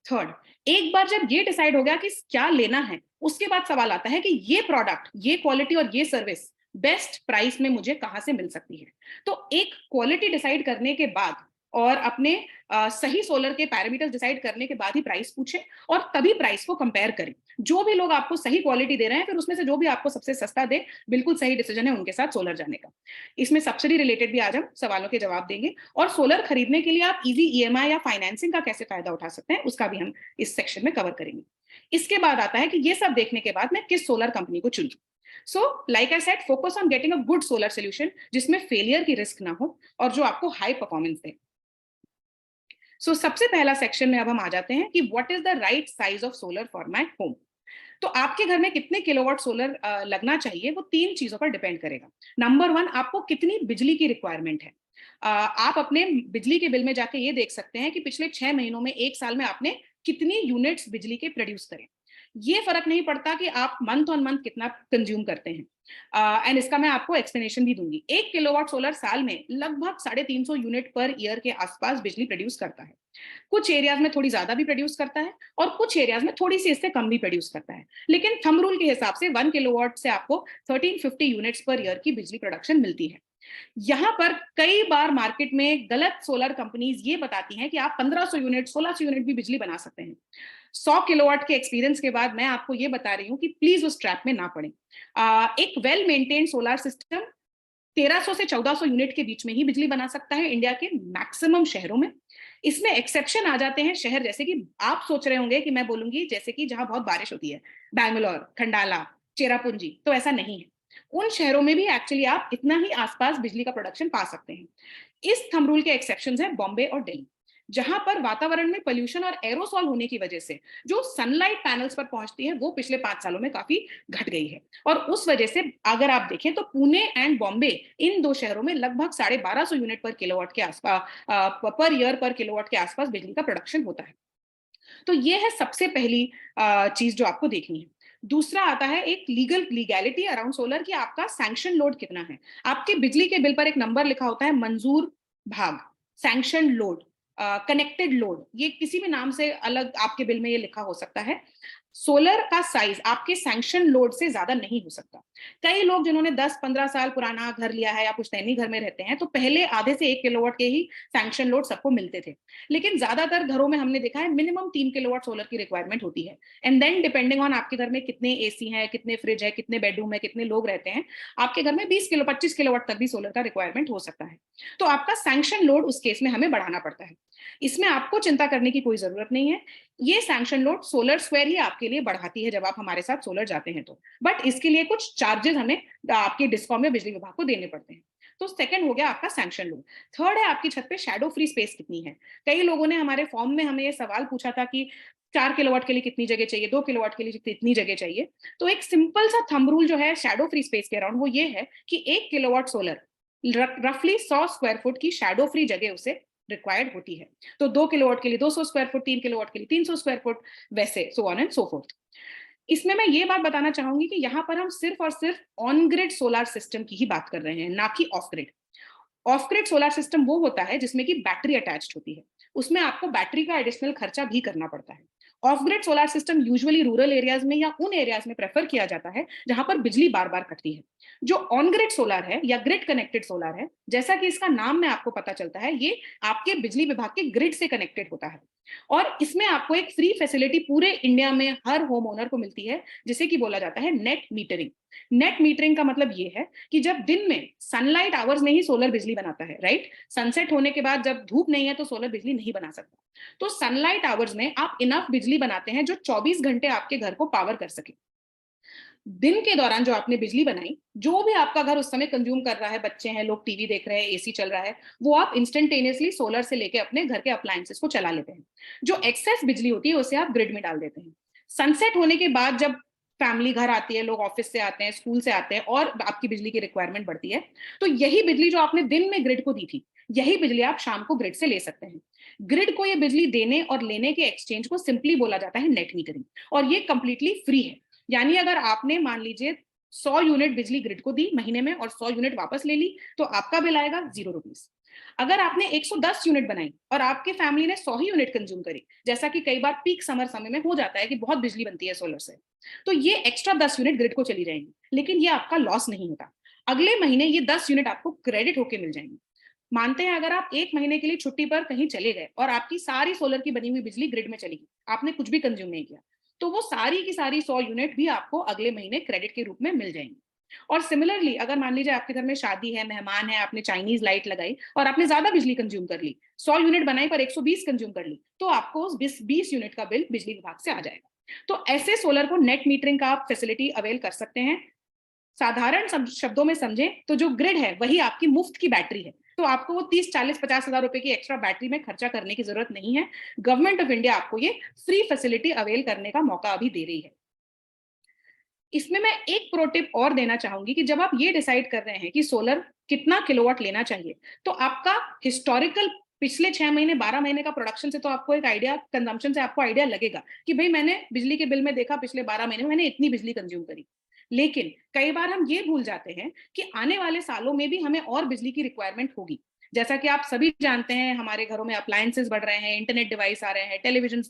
Speaker 1: थर्ड, एक बार जब ये डिसाइड हो गया कि क्या लेना है, उसके बाद सवाल आता है कि ये प्रोडक्ट, ये क्वालिटी और ये सर्विस बेस्ट प्राइस में मुझे कहां से मिल सकती है। तो एक क्वालिटी डिसाइड करने के बाद और अपने सही सोलर के पैरामीटर्स डिसाइड करने के बाद ही प्राइस पूछे और तभी प्राइस को कंपेयर करें। जो भी लोग आपको सही क्वालिटी दे रहे हैं, फिर उसमें से जो भी आपको सबसे सस्ता दे, बिल्कुल सही डिसीजन है उनके साथ सोलर जाने का। इसमें सब्सिडी रिलेटेड भी आज हम सवालों के जवाब देंगे, और सोलर खरीदने के लिए आप इजी ईएमआई या फाइनेंसिंग का कैसे फायदा उठा सकते हैं उसका भी हम इस सेक्शन में कवर करेंगे। इसके बाद आता है कि ये सब देखने के बाद मैं किस सोलर कंपनी को चुनूं। So like I said, focus on getting a good solar solution जिसमें फेलियर की रिस्क ना हो और जो आपको हाई परफॉर्मेंस दे। सो सबसे पहला सेक्शन में अब हम आ जाते हैं कि what is the right size of solar for my home. तो आपके घर में कितने किलोवाट सोलर लगना चाहिए, वो तीन चीजों पर डिपेंड करेगा। नंबर वन, आपको कितनी बिजली की रिक्वायरमेंट है। आप अपने बिजली के बिल में जाके ये देख सकते हैं कि पिछले 6 महीनों में, एक साल में आपने कितनी यूनिट्स बिजली के प्रोड्यूस करें। ये फर्क नहीं पड़ता कि आप मंथ ऑन मंथ कितना कंज्यूम करते हैं। एंड इसका मैं आपको एक्सप्लेनेशन भी दूंगी। 1 किलोवाट सोलर साल में लगभग 350 यूनिट पर ईयर के आसपास बिजली प्रोड्यूस करता है। कुछ एरियाज में थोड़ी ज्यादा भी प्रोड्यूस करता है और कुछ एरियाज में थोड़ी सी इससे कम भी प्रोड्यूस करता है। लेकिन थंब रूल के हिसाब से 1 किलोवाट से आपको 1350 यूनिट्स पर ईयर की बिजली प्रोडक्शन मिलती है। यहां पर कई बार मार्केट में गलत सोलर कंपनीज ये बताती हैं कि आप 1500 यूनिट, 1600 यूनिट भी बिजली बना सकते हैं। 100 किलोवाट के एक्सपीरियंस के बाद मैं आपको ये बता रही हूं कि प्लीज उस ट्रैप में ना पड़े। एक वेल मेंटेन्ड सोलर सिस्टम 1300 से 1400 यूनिट के बीच में ही बिजली बना सकता है इंडिया के मैक्सिमम शहरों में। इसमें एक्सेप्शन आ जाते हैं शहर जैसे कि आप सोच रहे होंगे कि मैं बोलूंगी जैसे कि जहां बहुत बारिश होती है, बैंगलोर, खंडाला, चेरापूंजी, तो ऐसा नहीं है। उन शहरों में भी एक्चुअली आप इतना ही आसपास बिजली का प्रोडक्शन पा सकते हैं। इस थंब रूल के एक्सेप्शंस हैं बॉम्बे और दिल्ली, जहां पर वातावरण में पोल्यूशन और एरोसॉल होने की वजह से जो सनलाइट पैनल्स पर पहुंचती है वो पिछले 5 सालों में काफी घट गई है। और उस वजह से अगर आप देखें तो पुणे एंड बॉम्बे, इन दो शहरों में लगभग 1250 यूनिट पर किलोवाट के आसपास, पर ईयर पर किलोवाट के आसपास बिजली का प्रोडक्शन होता है। तो ये है सबसे पहली चीज जो आपको देखनी है। दूसरा आता है एक लीगैलिटी अराउंड सोलर, की आपका सैंक्शन लोड कितना है। आपके बिजली के बिल पर एक नंबर लिखा होता है, मंजूर भाग, सैंक्शन लोड, कनेक्टेड लोड, ये किसी भी नाम से अलग आपके बिल में ये लिखा हो सकता है। सोलर का साइज आपके सैंक्शन लोड से ज्यादा नहीं हो सकता। कई लोग जिन्होंने 10-15 साल पुराना घर लिया है या पुश्तैनी घर में रहते हैं, तो पहले आधे से 1 किलोवाट के ही सैंक्शन लोड सबको मिलते थे। लेकिन ज्यादातर घरों में हमने देखा है मिनिमम 3 किलोवाट सोलर की रिक्वायरमेंट होती है। एंड देन डिपेंडिंग ऑन आपके घर में कितने एसी हैं, कितने फ्रिज है, कितने बेडरूम है, कितने लोग रहते हैं, आपके घर में 25 किलोवाट तक भी सोलर का रिक्वायरमेंट हो सकता है। तो आपका सैंक्शन लोड उस केस में हमें बढ़ाना पड़ता है। इसमें आपको चिंता करने की कोई जरूरत नहीं है। ये सैंक्शन लोड सोलर स्क्वायर ही आपके लिए बढ़ाती है जब आप हमारे साथ सोलर जाते हैं तो। बट इसके लिए कुछ चार्जेस हमें आपके डिस्कॉम या बिजली विभाग को देने पड़ते हैं। तो सेकंड हो गया आपका सैंक्शन लोड। थर्ड है आपकी छत पे शैडो फ्री स्पेस कितनी है। कई लोगों ने हमारे फॉर्म में हमें ये सवाल पूछा था कि 4 किलोवाट के लिए कितनी जगह चाहिए, 2 किलोवाट के लिए कितनी जगह चाहिए। तो एक सिंपल सा थंब रूल जो है शैडो फ्री स्पेस के अराउंड, वो ये है कि 1 किलोवाट सोलर रफली 100 स्क्वायर फुट की शैडो फ्री जगह उसे रिक्वायर्ड होती है। तो 2 किलोवाट के लिए 200 स्क्वायर फुट, 3 किलोवाट के लिए 300 स्क्वायर फुट, वैसे so on and so fourth. इसमें मैं ये बात बताना चाहूंगी कि यहाँ पर हम सिर्फ और सिर्फ ऑन ग्रिड सोलर सिस्टम की ही बात कर रहे हैं, ना कि of grid. Of grid solar system वो होता है जिसमें कि बैटरी अटैच्ड होती है, उसमें आपको बैटरी का एडिशनल खर्चा भी करना पड़ता है। Of grid solar system usually rural areas में या उन एरियाज में प्रेफर किया जाता है जहां पर बिजली बार बार कटती है। जो ऑन ग्रिड सोलर है या ग्रिड कनेक्टेड सोलर है, जैसा कि इसका नाम में आपको पता चलता है, ये आपके बिजली विभाग के ग्रिड से कनेक्टेड होता है। और इसमें आपको एक फ्री फैसिलिटी पूरे इंडिया में हर होम ओनर को मिलती है, जिसे कि बोला जाता है नेट मीटरिंग। नेट मीटरिंग का मतलब ये है कि जब दिन में सनलाइट आवर्स में ही सोलर बिजली बनाता है, राइट। सनसेट होने के बाद जब धूप नहीं है तो सोलर बिजली नहीं बना सकता। तो सनलाइट आवर्स में आप इनफ बिजली बनाते हैं जो 24 घंटे आपके घर को पावर कर सके। दिन के दौरान जो आपने बिजली बनाई, जो भी आपका घर उस समय कंज्यूम कर रहा है, बच्चे हैं, लोग टीवी देख रहे हैं, एसी चल रहा है, वो आप इंस्टेंटेनियसली सोलर से लेके अपने घर के अप्लायंसेस को चला लेते हैं। जो एक्सेस बिजली होती है उसे आप ग्रिड में डाल देते हैं। सनसेट होने के बाद जब फैमिली घर आती है, लोग ऑफिस से आते हैं, स्कूल से आते हैं और आपकी बिजली की रिक्वायरमेंट बढ़ती है, तो यही बिजली जो आपने दिन में ग्रिड को दी थी, यही बिजली आप शाम को ग्रिड से ले सकते हैं। ग्रिड को ये बिजली देने और लेने के एक्सचेंज को सिंपली बोला जाता है नेट मीटरिंग, और ये कंप्लीटली फ्री है। यानी अगर आपने मान लीजिए 100 यूनिट बिजली ग्रिड को दी महीने में और 100 यूनिट वापस ले ली, तो आपका बिल आएगा 0 रुपीज। अगर आपने 110 यूनिट बनाई और आपके फैमिली ने 100 ही यूनिट कंज्यूम करी, जैसा कि कई बार पीक समर समय में हो जाता है कि बहुत बिजली बनती है सोलर से, तो ये एक्स्ट्रा 10 यूनिट ग्रिड को चली जाएंगी, लेकिन ये आपका लॉस नहीं होता। अगले महीने ये 10 यूनिट आपको क्रेडिट होके मिल जाएंगी। मानते हैं अगर आप 1 महीने के लिए छुट्टी पर कहीं चले गए और आपकी सारी सोलर की बनी हुई बिजली ग्रिड में चली गई, आपने कुछ भी कंज्यूम नहीं किया, तो वो सारी की सारी 100 यूनिट भी आपको अगले महीने क्रेडिट के रूप में मिल जाएंगी। और सिमिलरली अगर मान लीजिए आपके घर में शादी है, मेहमान है, आपने चाइनीज लाइट लगाई और आपने ज्यादा बिजली कंज्यूम कर ली, 100 यूनिट बनाई पर 120 कंज्यूम कर ली, तो आपको उस 20 यूनिट का बिल बिजली विभाग से आ जाएगा। तो ऐसे सोलर को नेट मीटरिंग का आप फैसिलिटी अवेल कर सकते हैं। साधारण शब्दों में समझें तो जो ग्रिड है वही आपकी मुफ्त की बैटरी है, तो आपको वो 30, 40, 50 हजार रुपए की एक्स्ट्रा बैटरी में खर्चा करने की जरूरत नहीं है। गवर्नमेंट ऑफ इंडिया आपको ये फ्री फैसिलिटी अवेल करने का मौका अभी दे रही है। इसमें मैं एक प्रो टिप और देना चाहूंगी कि जब आप ये डिसाइड कर रहे हैं कि सोलर कितना किलोवाट लेना चाहिए, तो आपका हिस्टोरिकल पिछले 6 महीने 12 महीने का प्रोडक्शन से तो आपको एक आइडिया, कंजम्पशन से आपको आइडिया लगेगा कि भाई मैंने बिजली के बिल में देखा पिछले 12 महीने में मैंने इतनी बिजली कंज्यूम करी। लेकिन कई बार हम ये भूल जाते हैं कि आने वाले सालों में भी हमें और बिजली की रिक्वायरमेंट होगी। जैसा कि आप सभी जानते हैं, हमारे घरों में अप्लायंसेस बढ़ रहे हैं, इंटरनेट डिवाइस आ रहे हैं, टेलीविजन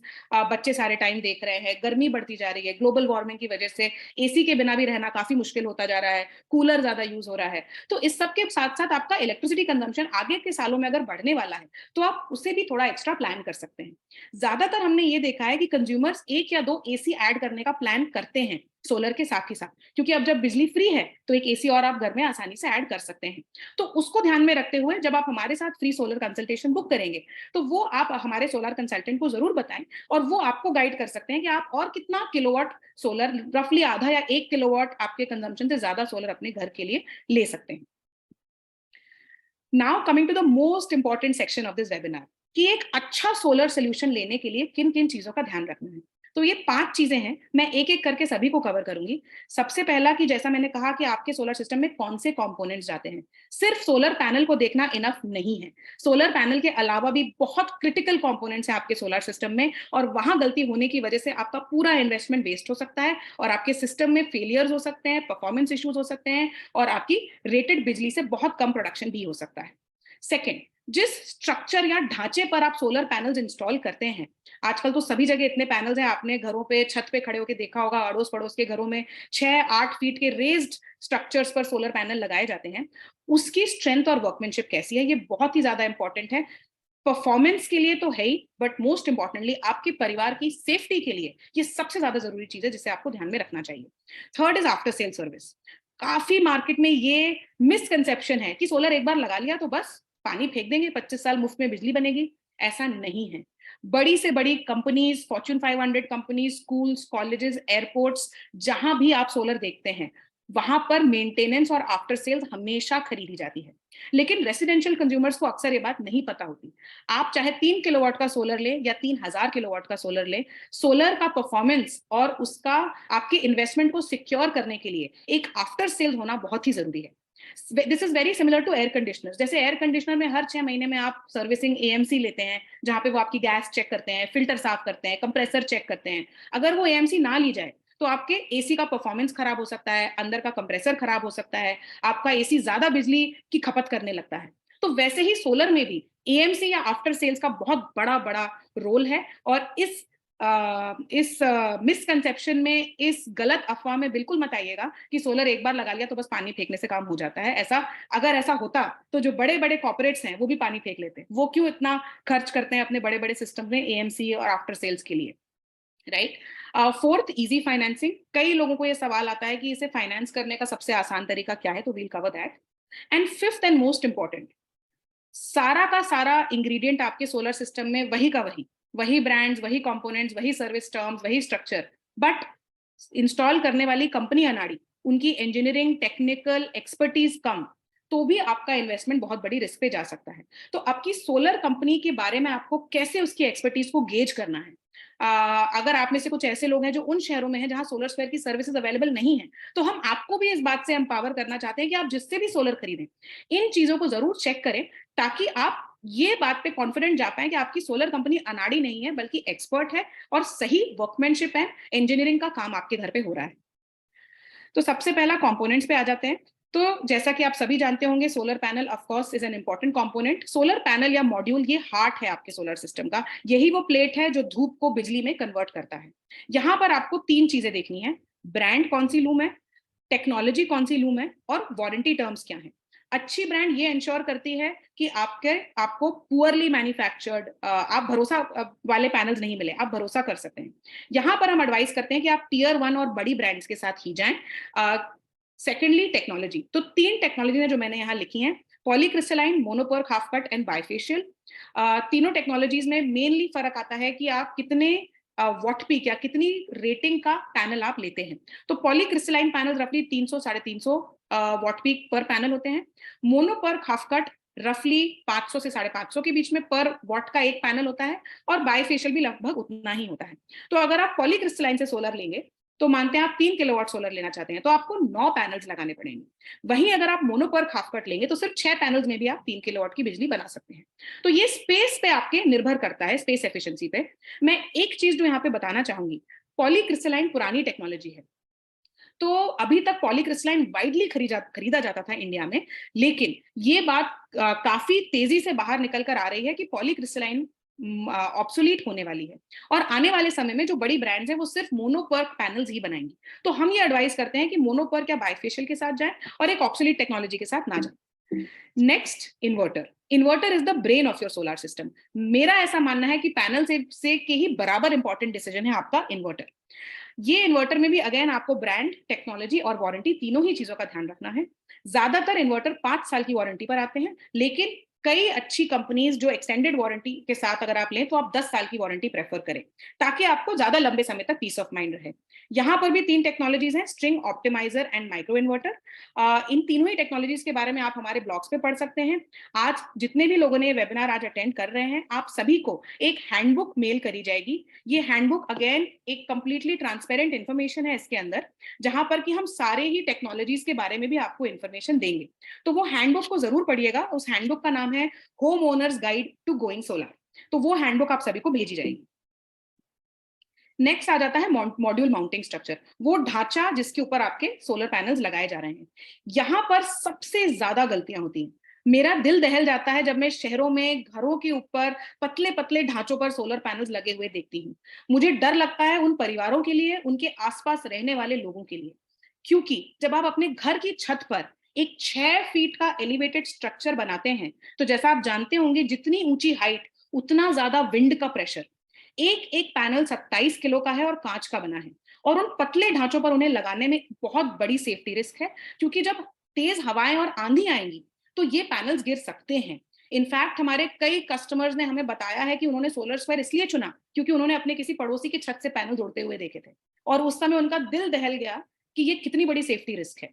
Speaker 1: बच्चे सारे टाइम देख रहे हैं, गर्मी बढ़ती जा रही है, ग्लोबल वार्मिंग की वजह से एसी के बिना भी रहना काफी मुश्किल होता जा रहा है, कूलर ज्यादा यूज हो रहा है। तो इस सब के साथ साथ आपका इलेक्ट्रिसिटी कंजम्पशन आगे के सालों में अगर बढ़ने वाला है, तो आप उसे भी थोड़ा एक्स्ट्रा प्लान कर सकते हैं। ज्यादातर हमने ये देखा है कि कंज्यूमर्स 1 या 2 एसी ऐड करने का प्लान करते हैं सोलर के साथ ही साथ, क्योंकि अब जब बिजली फ्री है तो एक एसी और आप घर में आसानी से ऐड कर सकते हैं। तो उसको ध्यान में रखते हुए जब आप हमारे साथ फ्री सोलर कंसल्टेशन बुक करेंगे, तो वो आप हमारे सोलर कंसल्टेंट को जरूर बताएं और वो आपको गाइड कर सकते हैं कि आप और कितना किलोवाट सोलर, रफली आधा या 1 किलोवाट आपके कंजम्पशन से ज्यादा सोलर अपने घर के लिए ले सकते हैं। Now coming to the most important section of this webinar, कि एक अच्छा सोलर सोल्यूशन लेने के लिए किन किन चीजों का ध्यान रखना है। तो ये 5 चीजें हैं, मैं एक एक करके सभी को कवर करूंगी। सबसे पहला कि जैसा मैंने कहा कि आपके सोलर सिस्टम में कौन से कंपोनेंट्स जाते हैं। सिर्फ सोलर पैनल को देखना इनफ नहीं है, सोलर पैनल के अलावा भी बहुत क्रिटिकल कंपोनेंट्स हैं आपके सोलर सिस्टम में, और वहां गलती होने की वजह से आपका पूरा इन्वेस्टमेंट वेस्ट हो सकता है और आपके सिस्टम में फेलियर्स हो सकते हैं, परफॉर्मेंस इश्यूज हो सकते हैं और आपकी रेटेड बिजली से बहुत कम प्रोडक्शन भी हो सकता है। सेकेंड, जिस स्ट्रक्चर या ढांचे पर आप सोलर पैनल्स इंस्टॉल करते हैं, आजकल तो सभी जगह इतने पैनल्स हैं, आपने घरों पे छत पे खड़े होकर देखा होगा, अड़ोस पड़ोस के घरों में 6-8 फीट के रेज्ड स्ट्रक्चर्स पर सोलर पैनल लगाए जाते हैं। उसकी स्ट्रेंथ और वर्कमैनशिप कैसी है, ये बहुत ही ज्यादा इंपॉर्टेंट है। परफॉर्मेंस के लिए तो है ही, बट मोस्ट इंपॉर्टेंटली आपके परिवार की सेफ्टी के लिए ये सबसे ज्यादा जरूरी चीज है जिसे आपको ध्यान में रखना चाहिए। Third is after sale service. काफी मार्केट में ये मिसकंसेप्शन है कि सोलर एक बार लगा लिया तो बस पानी फेंक देंगे, 25 साल मुफ्त में बिजली बनेगी। ऐसा नहीं है। बड़ी से बड़ी companies, Fortune 500 companies, schools, colleges, airports, जहां भी आप सोलर देखते हैं वहां पर मेंटेनेंस और आफ्टर सेल्स हमेशा खरीदी जाती है। लेकिन रेसिडेंशियल कंज्यूमर्स को अक्सर ये बात नहीं पता होती। आप चाहे 3 किलोवाट का सोलर ले या 3000 किलोवाट का सोलर ले, सोलर का परफॉर्मेंस और उसका आपके इन्वेस्टमेंट को सिक्योर करने के लिए एक आफ्टर सेल होना बहुत ही जरूरी है। This is very similar to air conditioner. जैसे एयर कंडीशनर में हर 6 महीने में आप सर्विसिंग एएमसी लेते हैं, जहां पे वो आपकी गैस चेक करते हैं, फिल्टर साफ करते हैं, कंप्रेसर चेक करते हैं। अगर वो एएमसी ना ली जाए तो आपके एसी का परफॉर्मेंस खराब हो सकता है, अंदर का कंप्रेसर खराब हो सकता है, आपका एसी ज्यादा बिजली की खपत करने लगता है। तो वैसे ही सोलर में भी एएमसी या आफ्टर सेल्स का बहुत बड़ा बड़ा रोल है। और इस मिसकंसेप्शन में, इस गलत अफवाह में बिल्कुल मत आइएगा कि सोलर एक बार लगा लिया तो बस पानी फेंकने से काम हो जाता है। अगर ऐसा होता तो जो बड़े बड़े कॉर्पोरेट्स हैं वो भी पानी फेंक लेते। वो क्यों इतना खर्च करते हैं अपने बड़े बड़े सिस्टम में एएमसी और आफ्टर सेल्स के लिए, राइट। Fourth, easy financing. कई लोगों को ये सवाल आता है कि इसे फाइनेंस करने का सबसे आसान तरीका क्या है, तो we'll cover that. And fifth and most important, सारा का सारा इंग्रेडिएंट आपके सोलर सिस्टम में वही का वही ब्रांड्स, वही कंपोनेंट्स, वही सर्विस टर्म्स, वही स्ट्रक्चर, बट इंस्टॉल करने वाली कंपनी अनाड़ी, उनकी इंजीनियरिंग टेक्निकल एक्सपर्टीज कम, तो भी आपका इन्वेस्टमेंट बहुत बड़ी रिस्क पे जा सकता है। तो आपकी सोलर कंपनी के बारे में आपको कैसे उसकी एक्सपर्टीज को गेज करना है। अगर आप में से कुछ ऐसे लोग हैं जो उन शहरों में हैं जहां सोलर स्क्वायर की सर्विसेज अवेलेबल नहीं है, तो हम आपको भी इस बात से एम्पावर करना चाहते हैं कि आप जिससे भी सोलर खरीदें, इन चीजों को जरूर चेक करें, ताकि आप ये बात पे कॉन्फिडेंट जा पाए कि आपकी सोलर कंपनी अनाड़ी नहीं है बल्कि एक्सपर्ट है और सही वर्कमैनशिप है, इंजीनियरिंग का काम आपके घर पे हो रहा है। तो सबसे पहला कंपोनेंट्स पे आ जाते हैं। तो जैसा कि आप सभी जानते होंगे, solar panel of course is an important component. Solar panel या मॉड्यूल ये हार्ट है आपके सोलर सिस्टम का। यही वो प्लेट है जो धूप को बिजली में कन्वर्ट करता है। यहाँ पर आपको तीन चीजें देखनी है, ब्रांड कौन सी लूम है, टेक्नोलॉजी कौन सी लूम है, और वारंटी टर्म्स क्या है। अच्छी ब्रांड ये इंश्योर करती है कि आपको पुअरली मैन्युफैक्चर्ड आप भरोसा वाले पैनल्स नहीं मिले, आप भरोसा कर सकते हैं। यहाँ पर हम एडवाइस करते हैं कि आप टीयर 1 और बड़ी ब्रांड्स के साथ ही जाएं। सेकेंडली टेक्नोलॉजी, तो तीन टेक्नोलॉजी है जो मैंने यहाँ लिखी हैं, polycrystalline, mono PERC, half cut and bifacial. तीनों टेक्नोलॉजीज में मेनली फर्क आता है कि आप कितने वॉट पीक या कितनी रेटिंग का पैनल आप लेते हैं। तो पॉलीक्रिस्टलाइन पैनल रफली 300 350 वॉट पीक पर पैनल होते हैं। मोनोपर्क हाफ कट रफली 500 से 550 के बीच में पर वॉट का एक पैनल होता है, और बायफेशियल भी लगभग उतना ही होता है। तो अगर आप पॉलीक्रिस्टलाइन से सोलर लेंगे, तो मानते हैं आप 3 किलोवाट सोलर लेना चाहते हैं, तो आपको 9 पैनल्स लगाने पड़ेंगे। वहीं अगर आप मोनोपर्क हाफ कट लेंगे तो सिर्फ 6 पैनल्स में भी आप 3 किलोवाट की बिजली बना सकते हैं। तो ये स्पेस पे आपके निर्भर करता है, स्पेस एफिशिएंसी पे। मैं एक चीज जो यहाँ पे बताना चाहूंगी, पॉलीक्रिस्टलाइन पुरानी टेक्नोलॉजी है, तो अभी तक पॉलीक्रिस्टलाइन वाइडली खरीदा जाता था इंडिया में, लेकिन ये बात काफी तेजी से बाहर निकल कर आ रही है कि पॉलीक्रिस्टलाइन ऑब्सोलीट होने वाली है, और आने वाले समय में जो बड़ी ब्रांड्स हैं वो सिर्फ मोनोपर्क पैनल्स ही बनाएंगी। तो हम ये एडवाइस करते हैं कि मोनोपर्क या बाइफेशियल के साथ जाएं और एक ऑब्सोलीट टेक्नोलॉजी के साथ ना जाएं। Next, inverter. Inverter is the brain of your solar system. मेरा ऐसा मानना है कि पैनल से के ही बराबर इंपॉर्टेंट डिसीजन है आपका इन्वर्टर। ये इन्वर्टर में भी अगेन आपको ब्रांड, टेक्नोलॉजी और वारंटी तीनों ही चीजों का ध्यान रखना है। ज्यादातर इन्वर्टर 5 साल की वारंटी पर आते हैं, लेकिन कई अच्छी कंपनीज जो एक्सटेंडेड वारंटी के साथ अगर आप लें तो आप 10 साल की वारंटी प्रेफर करें, ताकि आपको ज्यादा लंबे समय तक पीस ऑफ माइंड रहे। यहाँ पर भी 3 टेक्नोलॉजीज हैं, string, optimiser and micro inverter. इन तीनों ही टेक्नोलॉजीज के बारे में आप हमारे ब्लॉग्स पे पढ़ सकते हैं। आज जितने भी लोगों ने वेबिनार आज अटेंड कर रहे हैं, आप सभी को एक हैंडबुक मेल करी जाएगी। ये हैंडबुक अगेन एक कंप्लीटली ट्रांसपेरेंट इन्फॉर्मेशन है इसके अंदर, जहां पर कि हम सारे ही टेक्नोलॉजीज के बारे में भी आपको इन्फॉर्मेशन देंगे। तो वो हैंडबुक को जरूर पढ़िएगा। उस हैंडबुक का नाम है home owners guide to going solar. तो वो हैंडबुक आप सभी को भेजी जाएगी। नेक्स्ट आ जाता है मॉड्यूल माउंटिंग स्ट्रक्चर, वो ढांचा जिसके ऊपर आपके सोलर पैनल्स लगाए जा रहे हैं। यहां पर सबसे ज्यादा गलतियां होती हैं। मेरा दिल दहल जाता है जब मैं शहरों में घरों के ऊपर पतले पतले ढांचों पर सोलर पैनल्स लगे हुए देखती हूँ। मुझे डर लगता है उन परिवारों के लिए, उनके आसपास रहने वाले लोगों के लिए, क्योंकि जब आप अपने घर की छत पर एक 6 फीट का एलिवेटेड स्ट्रक्चर बनाते हैं, तो जैसा आप जानते होंगे, जितनी ऊंची हाइट उतना ज्यादा विंड का प्रेशर। एक एक पैनल 27 किलो का है और कांच का बना है, और उन पतले ढांचों पर उन्हें लगाने में बहुत बड़ी सेफ्टी रिस्क है, क्योंकि जब तेज हवाएं और आंधी आएंगी तो ये पैनल्स गिर सकते हैं। इनफैक्ट हमारे कई कस्टमर्स ने हमें बताया है कि उन्होंने सोलर स्क्वायर इसलिए चुना क्योंकि उन्होंने अपने किसी पड़ोसी की छत से पैनल जोड़ते हुए देखे थे, और उस समय उनका दिल दहल गया कि ये कितनी बड़ी सेफ्टी रिस्क है।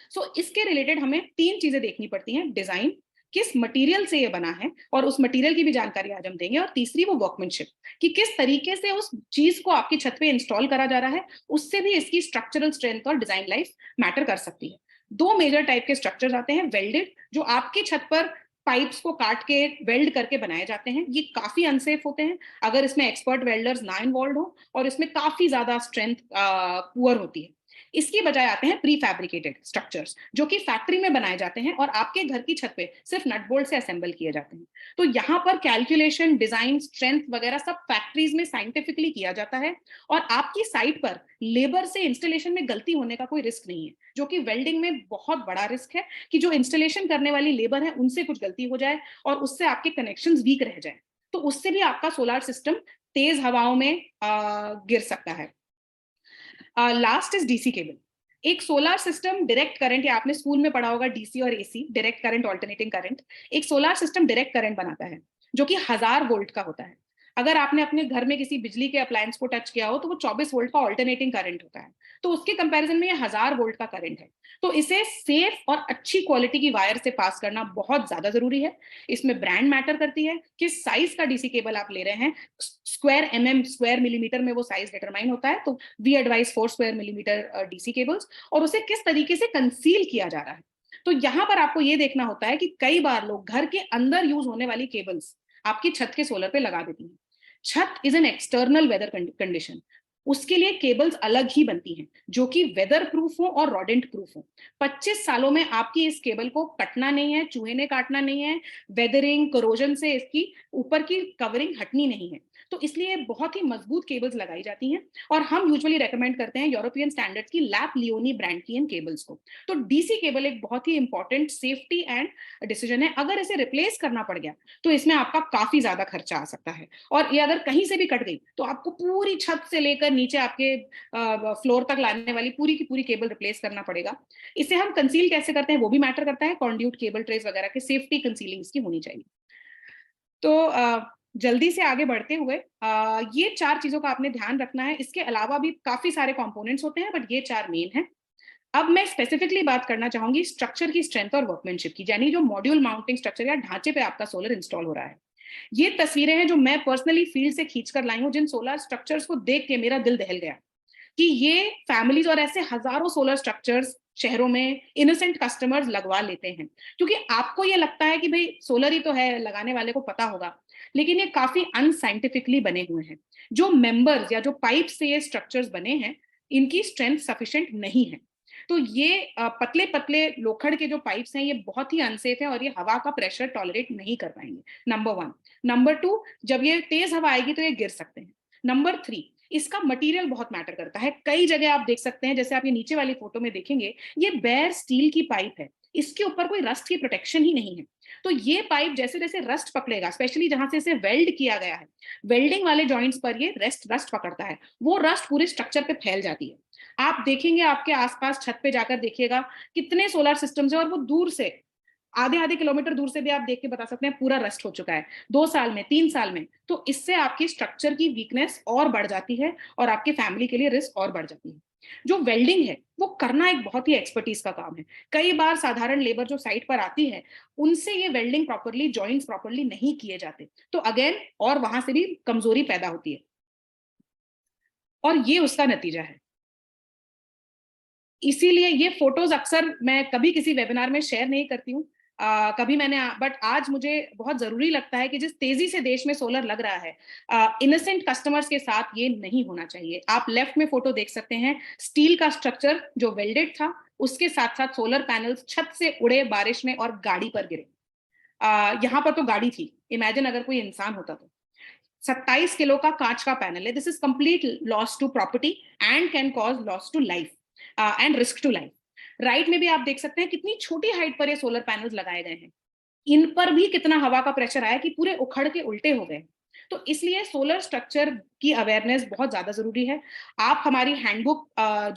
Speaker 1: सो इसके रिलेटेड हमें 3 चीजें देखनी पड़ती हैं, डिजाइन, किस मटेरियल से ये बना है और उस मटेरियल की भी जानकारी आज हम देंगे, और तीसरी वो वर्कमैनशिप, कि किस तरीके से उस चीज को आपकी छत पे इंस्टॉल करा जा रहा है, उससे भी इसकी स्ट्रक्चरल स्ट्रेंथ और डिजाइन लाइफ मैटर कर सकती है। 2 मेजर टाइप के स्ट्रक्चर्स आते हैं, वेल्डेड, जो आपकी छत पर पाइप्स को काट के वेल्ड करके बनाए जाते हैं। ये काफी अनसेफ होते हैं अगर इसमें एक्सपर्ट वेल्डर्स ना इन्वॉल्व हो, और इसमें काफी ज्यादा स्ट्रेंथ पुअर होती है। इसकी बजाय आते हैं प्री फैब्रिकेटेड स्ट्रक्चर्स, जो कि फैक्ट्री में बनाए जाते हैं और आपके घर की छत पे सिर्फ नट बोल्ट से असेंबल किए जाते हैं। तो यहाँ पर कैलकुलेशन, डिजाइन, स्ट्रेंथ वगैरह सब फैक्ट्रीज में साइंटिफिकली किया जाता है, और आपकी साइट पर लेबर से इंस्टॉलेशन में गलती होने का कोई रिस्क नहीं है, जो कि वेल्डिंग में बहुत बड़ा रिस्क है कि जो इंस्टॉलेशन करने वाली लेबर है उनसे कुछ गलती हो जाए और उससे आपके कनेक्शंस वीक रह जाए, तो उससे भी आपका सोलर सिस्टम तेज हवाओं में गिर सकता है। Last is DC cable. एक सोलर सिस्टम डायरेक्ट करंट, या आपने स्कूल में पढ़ा होगा डीसी और AC, direct current, alternating current. एक सोलर सिस्टम डायरेक्ट करंट बनाता है जो कि 1000 वोल्ट का होता है। अगर आपने अपने घर में किसी बिजली के अप्लायंस को टच किया हो तो वो 24 वोल्ट का ऑल्टरनेटिंग करंट होता है, तो उसके कंपैरिजन में ये 1000 वोल्ट का करंट है। तो इसे सेफ और अच्छी क्वालिटी की वायर से पास करना बहुत ज्यादा जरूरी है। इसमें ब्रांड मैटर करती है, किस साइज का डीसी केबल आप ले रहे हैं, स्क्वायर स्क्वायर मिलीमीटर में वो साइज डिटरमाइन होता है। तो we advise 4 square millimetre DC cables, और उसे किस तरीके से कंसील किया जा रहा है। तो यहाँ पर आपको ये देखना होता है कि कई बार लोग घर के अंदर यूज होने वाली केबल्स आपकी छत के सोलर पे लगा देती हैं। छत is an external weather condition, उसके लिए केबल्स अलग ही बनती हैं जो कि वेदर प्रूफ हो और रॉडेंट प्रूफ हो। 25 सालों में आपकी इस केबल को कटना नहीं है, चूहे ने काटना नहीं है, वेदरिंग करोजन से इसकी ऊपर की कवरिंग हटनी नहीं है। तो इसलिए बहुत ही मजबूत केबल्स लगाई जाती हैं और हम यूजुअली रेकमेंड करते हैं यूरोपियन स्टैंडर्ड्स की लैप लियोनी ब्रांड की इन केबल्स को। तो डीसी केबल एक बहुत ही इंपॉर्टेंट सेफ्टी एंड डिसीजन है। अगर इसे रिप्लेस करना पड़ गया तो इसमें आपका काफी ज्यादा खर्चा आ सकता है, और ये अगर कहीं से भी कट गई तो आपको पूरी छत से लेकर नीचे आपके फ्लोर तक लाने वाली पूरी की पूरी केबल रिप्लेस करना पड़ेगा। इसे हम कंसील कैसे करते हैं वो भी मैटर करता है, कॉन्ड्यूट केबल ट्रेस वगैरह के सेफ्टी कंसीलिंग इसकी होनी चाहिए। तो जल्दी से आगे बढ़ते हुए ये 4 चीजों का आपने ध्यान रखना है। इसके अलावा भी काफी सारे कंपोनेंट्स होते हैं, बट ये 4 मेन हैं। अब मैं स्पेसिफिकली बात करना चाहूंगी स्ट्रक्चर की स्ट्रेंथ और वर्कमैनशिप की, यानी जो मॉड्यूल माउंटिंग स्ट्रक्चर या ढांचे पे आपका सोलर इंस्टॉल हो रहा है। ये तस्वीरें हैं जो मैं पर्सनली फील्ड से खींचकर लाई हूं, जिन सोलर स्ट्रक्चर्स को देख के मेरा दिल दहल गया कि ये फैमिलीज और ऐसे हजारों सोलर स्ट्रक्चर्स शहरों में इनोसेंट कस्टमर्स लगवा लेते हैं, क्योंकि आपको ये लगता है कि भाई सोलर ही तो है, लगाने वाले को पता होगा, लेकिन ये काफी अनसाइंटिफिकली बने हुए हैं। जो मेंबर्स या जो पाइप से ये स्ट्रक्चर्स बने हैं, इनकी स्ट्रेंथ सफिशिएंट नहीं है। तो ये पतले पतले लोखंड के जो पाइप्स हैं, ये बहुत ही अनसेफ है और ये हवा का प्रेशर टॉलरेट नहीं कर पाएंगे, नंबर 1। नंबर 2, जब ये तेज हवा आएगी तो ये गिर सकते हैं। नंबर 3, इसका मटेरियल बहुत मैटर करता है। कई जगह आप देख सकते हैं, जैसे आप ये नीचे वाली फोटो में देखेंगे, ये बेयर स्टील की पाइप है, इसके ऊपर कोई रस्ट की प्रोटेक्शन ही नहीं है। तो ये पाइप जैसे जैसे रस्ट पकड़ेगा, स्पेशली जहां से इसे वेल्ड किया गया है, वेल्डिंग वाले जॉइंट्स पर ये रस्ट पकड़ता है, वो रस्ट पूरे स्ट्रक्चर पे फैल जाती है। आप देखेंगे आपके आसपास छत पे जाकर देखिएगा कितने सोलर सिस्टम्स है, और वो दूर से आधे आधे किलोमीटर दूर से भी आप देख के बता सकते हैं पूरा रस्ट हो चुका है 2 साल में, 3 साल में। तो इससे आपकी स्ट्रक्चर की वीकनेस और बढ़ जाती है और आपकी फैमिली के लिए रिस्क और बढ़ जाती है। जो वेल्डिंग है वो करना एक बहुत ही एक्सपर्टीज का काम है। कई बार साधारण लेबर जो साइट पर आती है, उनसे ये वेल्डिंग प्रॉपरली, जॉइंट्स प्रॉपरली नहीं किए जाते, तो अगेन और वहां से भी कमजोरी पैदा होती है, और ये उसका नतीजा है। इसीलिए ये फोटोज अक्सर मैं कभी किसी वेबिनार में शेयर नहीं करती हूँ, कभी मैंने, बट आज मुझे बहुत जरूरी लगता है कि जिस तेजी से देश में सोलर लग रहा है, इनोसेंट कस्टमर्स के साथ ये नहीं होना चाहिए। आप लेफ्ट में फोटो देख सकते हैं, स्टील का स्ट्रक्चर जो वेल्डेड था, उसके साथ साथ सोलर पैनल्स छत से उड़े बारिश में और गाड़ी पर गिरे। यहाँ पर तो गाड़ी थी, इमेजिन अगर कोई इंसान होता तो। 27 किलो का कांच का पैनल है। This is complete loss to property and can cause loss to life and risk to life. Right में भी आप देख सकते हैं कितनी छोटी हाइट पर ये सोलर पैनल्स लगाए गए हैं, इन पर भी कितना हवा का प्रेशर आया कि पूरे उखड़ के उल्टे हो गए। तो इसलिए सोलर स्ट्रक्चर की अवेयरनेस बहुत ज्यादा जरूरी है। आप हमारी हैंडबुक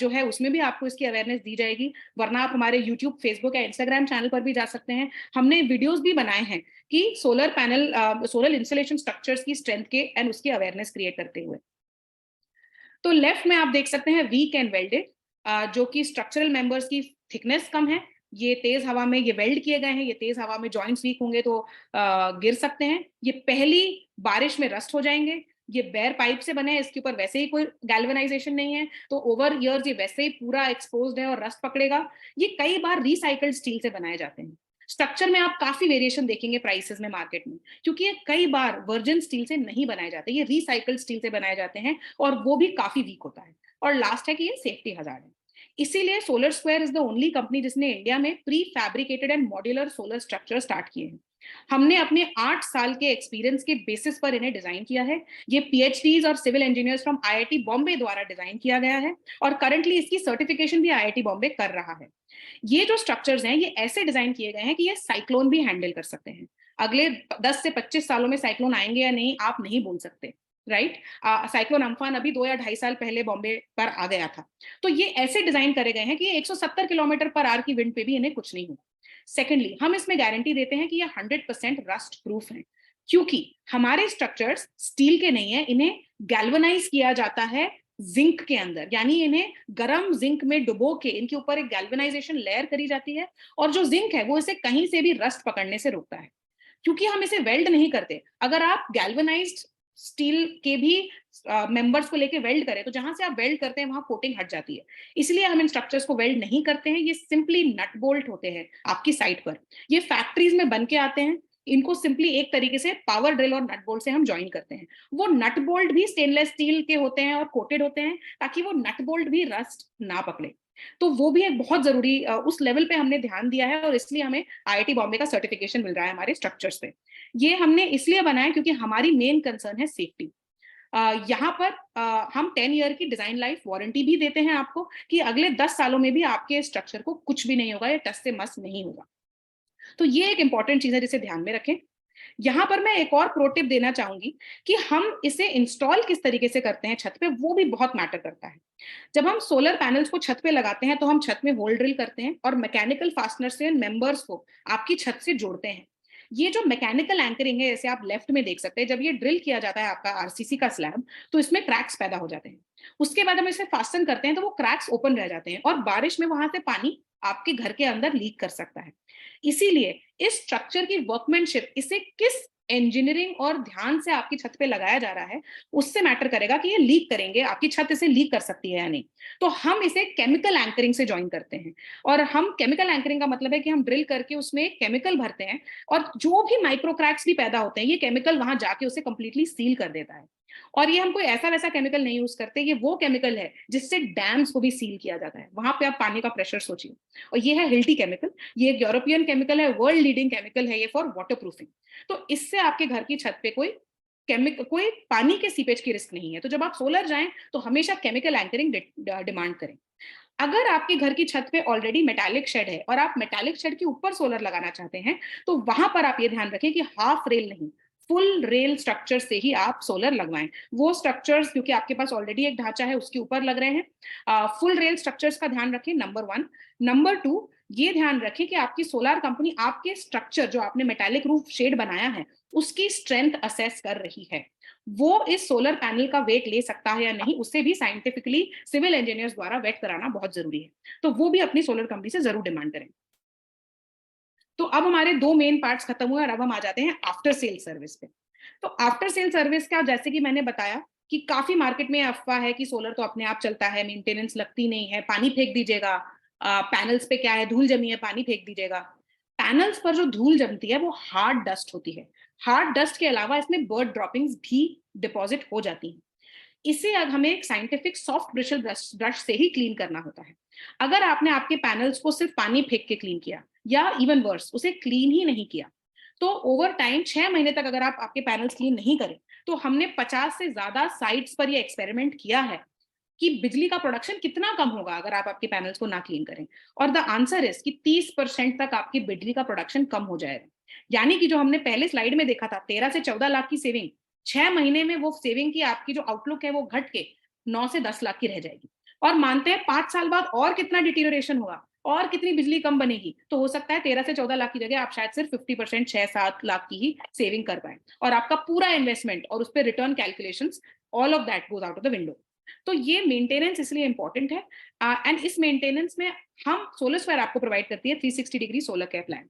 Speaker 1: जो है उसमें भी आपको इसकी अवेयरनेस दी जाएगी, वरना आप हमारे यूट्यूब, फेसबुक या इंस्टाग्राम चैनल पर भी जा सकते हैं। हमने वीडियोस भी बनाए हैं कि solar panel, solar installation structures की स्ट्रेंथ के एंड उसकी अवेयरनेस क्रिएट करते हुए। तो लेफ्ट में आप देख सकते हैं वीक एंड वेल्डेड, जो कि स्ट्रक्चरल मेंबर्स की थिकनेस कम है, ये तेज हवा में ये वेल्ड किए गए हैं, ये तेज हवा में जॉइंट्स वीक होंगे तो गिर सकते हैं, ये पहली बारिश में रस्ट हो जाएंगे, ये बेयर पाइप से बने हैं, इसके ऊपर वैसे ही कोई गैल्वेनाइजेशन नहीं है, तो ओवर ईयर्स ये वैसे ही पूरा एक्सपोज्ड है और रस्ट पकड़ेगा। ये कई बार रिसाइकल्ड स्टील से बनाए जाते हैं। स्ट्रक्चर में आप काफी वेरिएशन देखेंगे प्राइसेस में मार्केट में, क्योंकि ये कई बार वर्जिन स्टील से नहीं बनाए जाते, ये रिसाइकल्ड स्टील से बनाए जाते हैं, और वो भी काफी वीक होता है। और लास्ट है कि ये सेफ्टी हजार्ड है। इसीलिए solar square is the only company जिसने इंडिया में pre fabricated and modular solar structure start किए हैं। हमने अपने 8 साल के एक्सपीरियंस के बेसिस पर इन्हें डिजाइन किया है। ये पीएचडीज और civil engineers from IIT Bombay द्वारा डिजाइन किया गया है, और करंटली इसकी सर्टिफिकेशन भी आईआईटी बॉम्बे कर रहा है। ये जो स्ट्रक्चर्स हैं, ये ऐसे डिजाइन किए गए हैं कि ये साइक्लोन भी हैंडल कर सकते हैं। अगले 10 से 25 सालों में साइक्लोन आएंगे या नहीं, आप नहीं बोल सकते, राइट। साइक्लोन अम्फान अभी 2 या 2.5 साल पहले बॉम्बे पर आ गया था। तो ये ऐसे डिजाइन करे गए हैं कि 170 किलोमीटर पर आवर की विंड पे भी इन्हें कुछ नहीं होगा। सेकेंडली, हम इसमें गारंटी देते हैं कि ये 100% रस्ट प्रूफ है, क्योंकि हमारे स्ट्रक्चर्स स्टील के नहीं है, इन्हें गैल्वनाइज किया जाता है जिंक के अंदर, यानी इन्हें गर्म जिंक में डुबो के इनके ऊपर एक गैल्वेनाइजेशन लेयर करी जाती है, और जो जिंक है वो इसे कहीं से भी रस्ट पकड़ने से रोकता है। क्योंकि हम इसे वेल्ड नहीं करते, अगर आप गैल्वेनाइज्ड स्टील के भी मेंबर्स को लेके वेल्ड करें तो जहां से आप वेल्ड करते हैं वहां कोटिंग हट जाती है। इसलिए हम इन स्ट्रक्चर्स को वेल्ड नहीं करते हैं, ये सिंपली नट बोल्ट होते हैं आपकी साइट पर। ये फैक्ट्रीज में बन के आते हैं, इनको सिंपली एक तरीके से पावर ड्रिल और नट बोल्ट से हम ज्वाइन करते हैं। वो नट बोल्ट भी स्टेनलेस स्टील के होते हैं और कोटेड होते हैं, ताकि वो नट बोल्ट भी रस्ट ना पकड़े। तो वो भी एक बहुत जरूरी उस लेवल पे हमने ध्यान दिया है, और इसलिए हमें आईआईटी बॉम्बे का सर्टिफिकेशन मिल रहा है हमारे स्ट्रक्चर्स पे। ये हमने इसलिए बनाया क्योंकि हमारी मेन कंसर्न है सेफ्टी। यहाँ पर हम 10 ईयर की डिजाइन लाइफ वारंटी भी देते हैं आपको, कि अगले 10 सालों में भी आपके स्ट्रक्चर को कुछ भी नहीं होगा, या टस से मस नहीं होगा। तो ये एक इंपॉर्टेंट चीज है जिसे ध्यान में रखें। यहाँ पर मैं एक और प्रो टिप देना चाहूंगी कि हम इसे इंस्टॉल किस तरीके से करते हैं छत पे, वो भी बहुत मैटर करता है। जब हम सोलर पैनल्स को छत पे लगाते हैं तो हम छत में होल ड्रिल करते हैं और मैकेनिकल फास्टनर से मेंबर्स को आपकी छत से जोड़ते हैं। ये जो मैकेनिकल एंकरिंग है, जैसे आप लेफ्ट में देख सकते हैं, जब ये ड्रिल किया जाता है आपका आरसीसी का स्लैब, तो इसमें क्रैक्स पैदा हो जाते हैं। उसके बाद हम इसे फास्टन करते हैं तो वो क्रैक्स ओपन रह जाते हैं, और बारिश में वहां से पानी आपके घर के अंदर लीक कर सकता है। इसीलिए इस स्ट्रक्चर की वर्कमैनशिप, इसे किस इंजीनियरिंग और ध्यान से आपकी छत पे लगाया जा रहा है, उससे मैटर करेगा कि ये लीक करेंगे, आपकी छत इसे लीक कर सकती है या नहीं। तो हम इसे केमिकल एंकरिंग से ज्वाइन करते हैं। और हम केमिकल एंकरिंग का मतलब है कि हम ड्रिल करके उसमें केमिकल भरते हैं, और जो भी माइक्रो क्रैक्स भी पैदा होते हैं, ये केमिकल वहां जाके उसे कंप्लीटली सील कर देता है। और ये हम कोई ऐसा वैसा केमिकल नहीं यूज करते, ये वो केमिकल है जिससे डैम्स को भी सील किया जाता है। वहां पे आप पानी का प्रेशर सोचिए। और ये है हिल्टी केमिकल, ये एक यूरोपियन केमिकल है, वर्ल्ड लीडिंग केमिकल है ये फॉर वाटर प्रूफिंग। तो इससे आपके घर की छत पे कोई पानी के सीपेज की रिस्क नहीं है। तो जब आप सोलर जाएं तो हमेशा केमिकल एंकरिंग डिमांड करें। अगर आपके घर की छत पे ऑलरेडी मेटालिक शेड है और आप मेटालिक शेड के ऊपर सोलर लगाना चाहते हैं, तो वहां पर आप ये ध्यान रखें कि हाफ रेल नहीं, फुल रेल स्ट्रक्चर से ही आप सोलर लगवाएं। वो स्ट्रक्चर्स क्योंकि आपके पास ऑलरेडी एक ढांचा है उसके ऊपर लग रहे हैं, फुल रेल स्ट्रक्चर्स का ध्यान रखें, नंबर 1। नंबर 2, ये ध्यान रखें कि आपकी सोलर कंपनी आपके स्ट्रक्चर जो आपने मेटालिक रूफ शेड बनाया है उसकी स्ट्रेंथ असेस कर रही है। वो इस सोलर पैनल का वेट ले सकता है या नहीं, उससे भी साइंटिफिकली सिविल इंजीनियर्स द्वारा वेट कराना बहुत जरूरी है। तो वो भी अपनी सोलर कंपनी से जरूर डिमांड करें। तो अब हमारे 2 मेन पार्ट्स खत्म हुए और अब हम आ जाते हैं आफ्टर सेल सर्विस पे। तो आफ्टर सेल सर्विस का, जैसे कि मैंने बताया कि काफी मार्केट में अफवाह है कि सोलर तो अपने आप चलता है, मेंटेनेंस लगती नहीं है, पानी फेंक दीजिएगा, पैनल्स पे क्या है, धूल जमी है, पानी फेंक दीजिएगा। पैनल्स पर जो धूल जमती है वो हार्ड डस्ट होती है। हार्ड डस्ट के अलावा इसमें बर्ड ड्रॉपिंग्स भी डिपॉजिट हो जाती हैं। इसे अब हमें एक साइंटिफिक सॉफ्ट ब्रिशल ब्रश से ही क्लीन करना होता है। अगर आपने आपके पैनल्स को सिर्फ पानी फेंक के क्लीन किया, या इवन वर्स उसे क्लीन ही नहीं किया, तो ओवर टाइम 6 महीने तक अगर आप आपके पैनल्स क्लीन नहीं करें, तो हमने 50 से ज्यादा साइट्स पर ये एक्सपेरिमेंट किया है कि बिजली का प्रोडक्शन कितना कम होगा अगर आप आपके पैनल्स को ना क्लीन करें। और द आंसर इज कि 30% तक आपकी बिजली का प्रोडक्शन कम हो जाएगा। यानी कि जो हमने पहले स्लाइड में देखा था 13 से 14 लाख की सेविंग, 6 महीने में वो सेविंग की आपकी जो आउटलुक है वो घट के 9 से 10 लाख की रह जाएगी। और मानते हैं 5 साल बाद और कितना डिटीरियोरेशन होगा और कितनी बिजली कम बनेगी, तो हो सकता है 13 से 14 लाख की जगह आप शायद सिर्फ 50%, 6-7 लाख की ही सेविंग कर पाए, और आपका पूरा इन्वेस्टमेंट और उस पर return calculations, all of that goes out of the window. तो ये मेंटेनेंस इसलिए इंपॉर्टेंट है। एंड इस मेंटेनेंस में हम सोलर स्क्वायर आपको प्रोवाइड करती है 360 डिग्री सोलर केयर प्लान।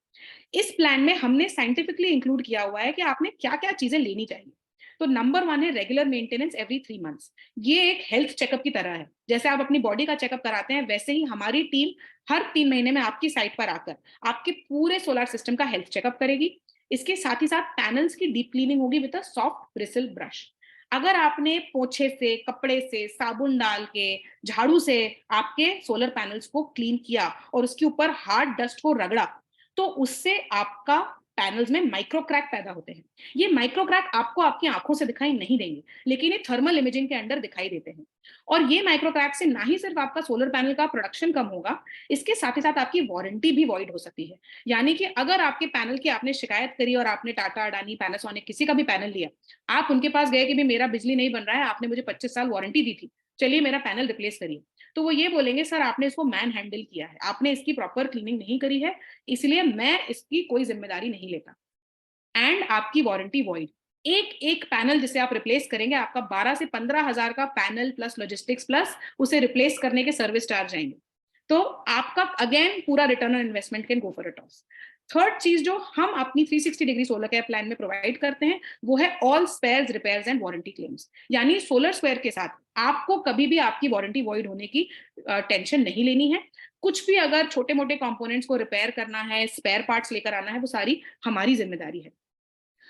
Speaker 1: इस प्लान में हमने साइंटिफिकली इंक्लूड किया हुआ है कि आपने क्या क्या चीजें लेनी चाहिए। तो नंबर 1 है रेगुलर मेंटेनेंस एवरी 3 मंथ्स। ये एक हेल्थ चेकअप की तरह है। जैसे आप अपनी बॉडी का चेकअप कराते हैं, वैसे ही हमारी टीम हर 3 महीने में आपकी साइट पर आकर आपके पूरे सोलर सिस्टम का हेल्थ चेकअप करेगी। इसके साथ ही साथ पैनल्स की डीप क्लीनिंग होगी with a soft bristle brush. अगर आपने पोछे से, कपड़े से, साबुन डाल के, झाड़ू से आपके सोलर पैनल्स को क्लीन किया और उसके ऊपर हार्ड डस्ट को रगड़ा, तो उससे आपका पैनल्स में माइक्रो क्रैक पैदा होते हैं। ये माइक्रो क्रैक आपको आपकी आंखों से दिखाई नहीं देंगे, लेकिन ये थर्मल इमेजिंग के अंदर दिखाई देते हैं। और ये माइक्रो क्रैक से ना ही सिर्फ आपका सोलर पैनल का प्रोडक्शन कम होगा, इसके साथ ही साथ आपकी वारंटी भी वॉइड हो सकती है। यानी कि अगर आपके पैनल की आपने शिकायत करी और आपने टाटा, अडानी, पैनासोनिक किसी का भी पैनल लिया, आप उनके पास गए कि भी मेरा बिजली नहीं बन रहा है, आपने मुझे 25 साल वारंटी दी थी, चलिए मेरा पैनल रिप्लेस करिए, तो वो ये बोलेंगे सर आपने इसको मैन हैंडल किया है, आपने इसकी प्रॉपर क्लीनिंग नहीं करी है, इसलिए मैं इसकी कोई जिम्मेदारी नहीं लेता। एंड आपकी वारंटी वॉइड। एक एक पैनल जिसे आप रिप्लेस करेंगे, आपका 12 से 15 हजार का पैनल प्लस लॉजिस्टिक्स प्लस उसे रिप्लेस करने के सर्विस चार्ज आएंगे। तो आपका अगेन पूरा return on investment can go for a toss. Third चीज जो हम अपनी 360 डिग्री सोलर केयर प्लान में प्रोवाइड करते हैं वो है all spares, repairs and warranty claims. यानी सोलर स्क्वायर के साथ आपको कभी भी आपकी वारंटी वॉइड होने की टेंशन नहीं लेनी है। कुछ भी अगर छोटे मोटे कंपोनेंट्स को रिपेयर करना है, स्पेयर पार्ट्स लेकर आना है, वो सारी हमारी जिम्मेदारी है।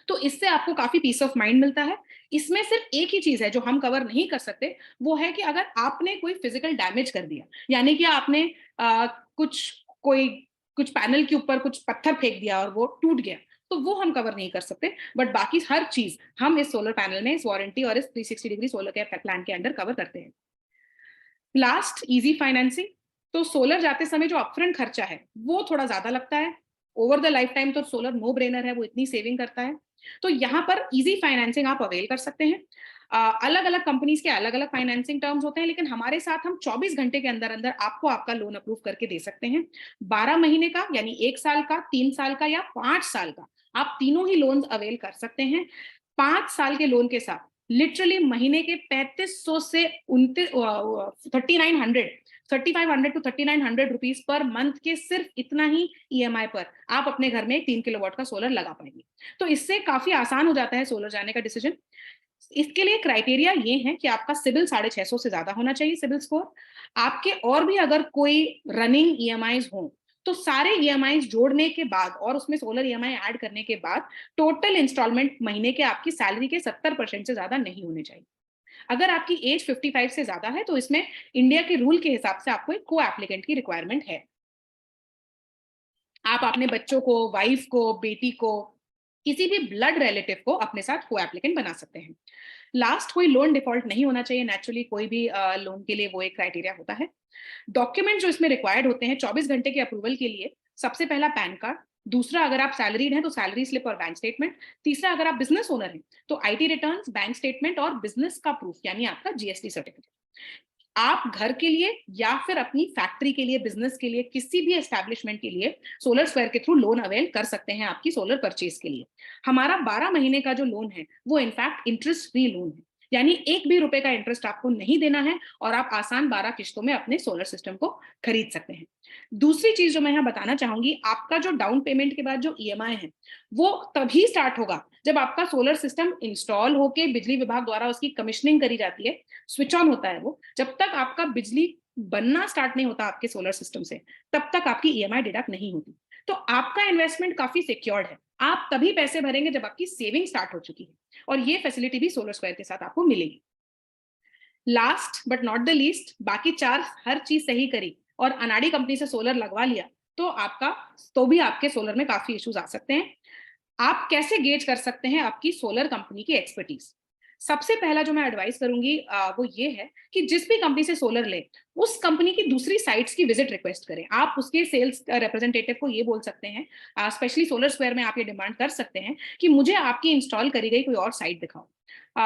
Speaker 1: तो इससे आपको काफी पीस ऑफ माइंड मिलता है। इसमें सिर्फ एक ही चीज है जो हम कवर नहीं कर सकते, वो है कि अगर आपने कोई फिजिकल डैमेज कर दिया, यानी कि आपने कुछ पैनल के ऊपर कुछ पत्थर फेंक दिया और वो टूट गया, तो वो हम कवर नहीं कर सकते। बट बाकी हर चीज हम इस सोलर पैनल में, इस वारंटी और इस 360 डिग्री सोलर केयर प्लान के अंडर कवर करते हैं। Last, easy financing. तो सोलर जाते समय जो अपफ्रंट खर्चा है वो थोड़ा ज्यादा लगता है। ओवर द लाइफ टाइम तो सोलर नो ब्रेनर है, वो इतनी सेविंग करता है। तो यहाँ पर इजी फाइनेंसिंग आप अवेल कर सकते हैं। अलग अलग कंपनीज के अलग अलग फाइनेंसिंग टर्म्स होते हैं, लेकिन हमारे साथ हम 24 घंटे के अंदर अंदर आपको आपका लोन अप्रूव करके दे सकते हैं। 12 महीने का यानी 1 साल का, 3 साल का या 5 साल का, आप तीनों ही लोन अवेल कर सकते हैं। 5 साल के लोन के साथ लिटरली महीने के 3500 से 3500 टू 3900 रुपीज पर मंथ के सिर्फ इतना ही ईएमआई पर आप अपने घर में 3 किलोवाट का सोलर लगा पाएंगे। तो इससे काफी आसान हो जाता है सोलर जाने का डिसीजन। इसके लिए क्राइटेरिया ये है कि आपका सिबिल 650 से ज्यादा होना चाहिए, सिबिल स्कोर। आपके और भी अगर कोई रनिंग ईएमआईज हो, तो सारे ईएमआईज जोड़ने के बाद और उसमें सोलर ईएमआई ऐड करने के बाद टोटल इंस्टॉलमेंट महीने के आपकी सैलरी के 70% से ज्यादा नहीं होने चाहिए। अगर आपकी एज 55 से ज्यादा है तो इसमें इंडिया के रूल के हिसाब से आपको एक को एप्लीकेंट की रिक्वायरमेंट है। आप अपने बच्चों को, वाइफ को, बेटी को, किसी भी ब्लड रिलेटिव को अपने साथ को एप्लीकेंट बना सकते हैं। लास्ट, कोई लोन डिफॉल्ट नहीं होना चाहिए। नेचुरली कोई भी लोन के लिए वो एक क्राइटेरिया होता है। डॉक्यूमेंट जो इसमें रिक्वायर्ड होते हैं 24 घंटे के अप्रूवल के लिए, सबसे पहला पैन कार्ड। दूसरा, अगर आप सैलरीड हैं तो सैलरी स्लिप और बैंक स्टेटमेंट। तीसरा, अगर आप बिजनेस ओनर हैं तो आईटी रिटर्न्स, बैंक स्टेटमेंट और बिजनेस का प्रूफ यानी आपका जीएसटी सर्टिफिकेट। आप घर के लिए या फिर अपनी फैक्ट्री के लिए, बिजनेस के लिए, किसी भी एस्टैब्लिशमेंट के लिए सोलर स्क्वायर के थ्रू लोन अवेल कर सकते हैं आपकी सोलर परचेज के लिए। हमारा 12 महीने का जो लोन है वो इनफैक्ट इंटरेस्ट फ्री लोन है, यानी एक भी रुपए का इंटरेस्ट आपको नहीं देना है और आप आसान 12 किश्तों में अपने सोलर सिस्टम को खरीद सकते हैं। दूसरी चीज जो मैं यहाँ बताना चाहूंगी, आपका जो डाउन पेमेंट के बाद जो ईएमआई है वो तभी स्टार्ट होगा जब आपका सोलर सिस्टम इंस्टॉल होके बिजली विभाग द्वारा उसकी कमीशनिंग करी जाती है, स्विच ऑन होता है वो। जब तक आपका बिजली बनना स्टार्ट नहीं होता आपके सोलर सिस्टम से, तब तक आपकी ईएमआई डिडक्ट नहीं होती। तो आपका इन्वेस्टमेंट काफी सिक्योर्ड है। आप तभी पैसे भरेंगे जब आपकी सेविंग स्टार्ट हो चुकी है, और ये फैसिलिटी भी सोलर स्क्वायर के साथ आपको मिलेगी। Last but not the least, बाकी चार हर चीज सही करी और अनाड़ी कंपनी से सोलर लगवा लिया तो भी आपके सोलर में काफी इश्यूज आ सकते हैं। आप कैसे गेज कर सकते हैं आपकी सोलर कंपनी की एक्सपर्टीज? सबसे पहला जो मैं एडवाइस करूंगी वो ये है कि जिस भी कंपनी से सोलर ले, उस कंपनी की दूसरी साइट्स की विजिट रिक्वेस्ट करें। आप उसके सेल्स रिप्रेजेंटेटिव को ये बोल सकते हैं, स्पेशली सोलर स्क्वायर में आप ये डिमांड कर सकते हैं कि मुझे आपकी इंस्टॉल करी गई कोई और साइट दिखाओ।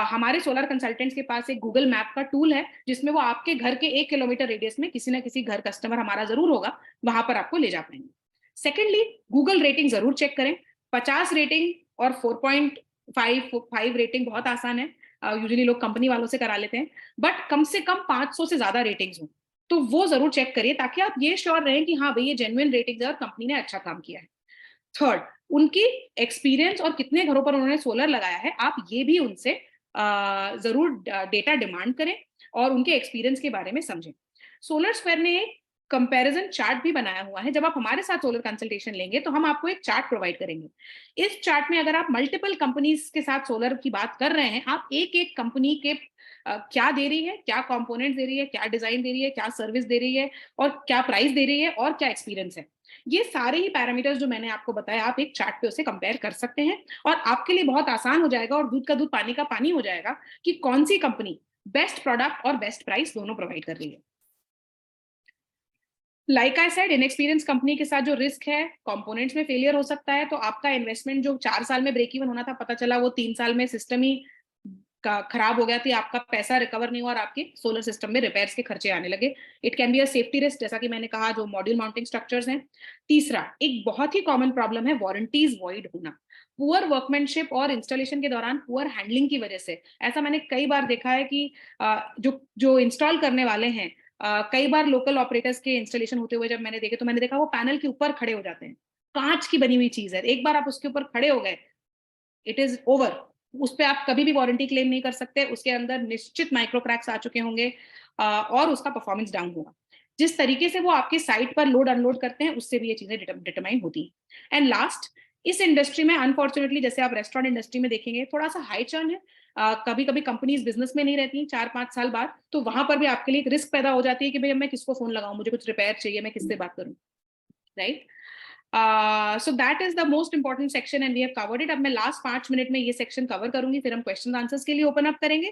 Speaker 1: हमारे सोलर कंसल्टेंट्स के पास एक गूगल मैप का टूल है जिसमें वो आपके घर के 1 किलोमीटर रेडियस में किसी ना किसी घर कस्टमर हमारा जरूर होगा, वहां पर आपको ले जा पाएंगे। सेकेंडली, गूगल रेटिंग जरूर चेक करें। 50 रेटिंग और 4.5 रेटिंग बहुत आसान है, यूजुअली लोग कंपनी वालों से करा लेते हैं, बट कम से कम 500 से ज्यादा रेटिंग्स हो तो वो जरूर चेक करिए, ताकि आप ये श्योर रहें कि हाँ भाई ये जेन्युइन रेटिंग्स है और कंपनी ने अच्छा काम किया है। थर्ड, उनकी एक्सपीरियंस और कितने घरों पर उन्होंने सोलर लगाया है, आप ये भी उनसे जरूर डेटा डिमांड करें और उनके एक्सपीरियंस के बारे में समझें। सोलर स्क्वायर ने एक कंपैरिजन चार्ट भी बनाया हुआ है। जब आप हमारे साथ सोलर कंसल्टेशन लेंगे तो हम आपको एक चार्ट प्रोवाइड करेंगे। इस चार्ट में अगर आप मल्टीपल कंपनीज के साथ सोलर की बात कर रहे हैं, आप एक एक कंपनी के क्या दे रही है, क्या कंपोनेंट दे रही है, क्या डिजाइन दे रही है, क्या सर्विस दे रही है और क्या प्राइस दे रही है और क्या एक्सपीरियंस है, ये सारे ही पैरामीटर्स जो मैंने आपको बताया आप एक चार्ट पे उसे कंपेयर कर सकते हैं। और आपके लिए बहुत आसान हो जाएगा और दूध का दूध पानी का पानी हो जाएगा कि कौन सी कंपनी बेस्ट प्रोडक्ट और बेस्ट प्राइस दोनों प्रोवाइड कर रही है। Like I said, inexperience company के साथ जो रिस्क है, कंपोनेंट्स में फेलियर हो सकता है, तो आपका इन्वेस्टमेंट जो 4 साल में ब्रेक इवन होना था, पता चला वो 3 साल में सिस्टम ही का खराब हो गया थी, आपका पैसा रिकवर नहीं हुआ और आपके सोलर सिस्टम में रिपेयर्स के खर्चे आने लगे। It can be a safety risk, जैसा कि मैंने कहा, जो मॉड्यूल माउंटिंग स्ट्रक्चर्स हैं। तीसरा, एक बहुत ही कॉमन प्रॉब्लम है वारंटीज वॉइड होना। पुअर वर्कमैनशिप और इंस्टॉलेशन के दौरान पुअर हैंडलिंग की वजह से ऐसा मैंने कई बार देखा है कि जो जो इंस्टॉल करने वाले हैं, कई बार लोकल ऑपरेटर्स के इंस्टॉलेशन होते हुए जब मैंने देखे तो मैंने देखा वो पैनल के ऊपर खड़े हो जाते हैं। कांच की बनी हुई चीज है, एक बार आप उसके ऊपर खड़े हो गए, इट इज ओवर। उस पर आप कभी भी वारंटी क्लेम नहीं कर सकते। उसके अंदर निश्चित माइक्रो क्रैक्स आ चुके होंगे और उसका परफॉर्मेंस डाउन होगा। जिस तरीके से वो आपके साइट पर लोड अनलोड करते हैं उससे भी ये चीजें डिटरमाइन होती हैं। एंड लास्ट, इस इंडस्ट्री में अनफॉर्चुनेटली, जैसे आप रेस्टोरेंट इंडस्ट्री में देखेंगे, थोड़ा सा हाई चर्न है। कभी कभी कंपनीज बिजनेस में नहीं रहती 4-5 साल बाद, तो वहां पर भी आपके लिए एक रिस्क पैदा हो जाती है कि भाई अब मैं किसको फोन लगाऊं, मुझे कुछ रिपेयर चाहिए, मैं किससे बात करूं, right? So that is the most important section and we have covered it. अब मैं लास्ट 5 मिनट में ये सेक्शन कवर करूंगी, फिर हम क्वेश्चन आंसर्स के लिए ओपन अप करेंगे।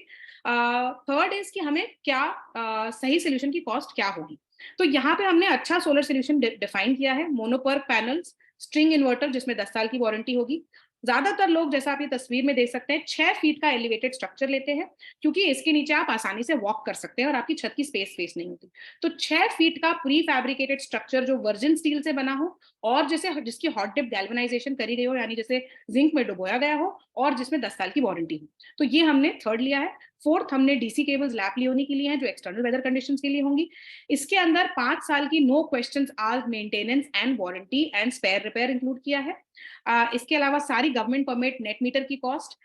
Speaker 1: थर्ड इज कि हमें क्या सही सोल्यूशन की कॉस्ट क्या होगी। तो यहाँ पे हमने अच्छा सोलर सोल्यूशन डिफाइन किया है, मोनोपर्क पैनल्स, स्ट्रिंग इन्वर्टर जिसमें 10 साल की वारंटी होगी। ज्यादातर लोग, जैसा आप ये तस्वीर में देख सकते हैं, 6 फीट का एलिवेटेड स्ट्रक्चर लेते हैं, क्योंकि इसके नीचे आप आसानी से वॉक कर सकते हैं और आपकी छत की स्पेस फेस नहीं होती। तो 6 फीट का प्री फैब्रिकेटेड स्ट्रक्चर जो वर्जिन स्टील से बना हो और जिसकी हॉट डिप गैल्वेनाइजेशन करी गई हो, यानी जैसे जिंक में डुबोया गया हो, और जिसमें 10 साल की वारंटी हो। तो ये हमने थर्ड लिया है। फोर्थ, हमने डीसी केबल्स लैप लियोनी के लिए हैं, जो एक्सटर्नल वेदर कंडीशंस के लिए होंगी। इसके अंदर 5 साल की no questions asked maintenance and warranty and spare repair include किया है। इसके अलावा सारी गवर्नमेंट परमिट, नेट मीटर की कॉस्ट,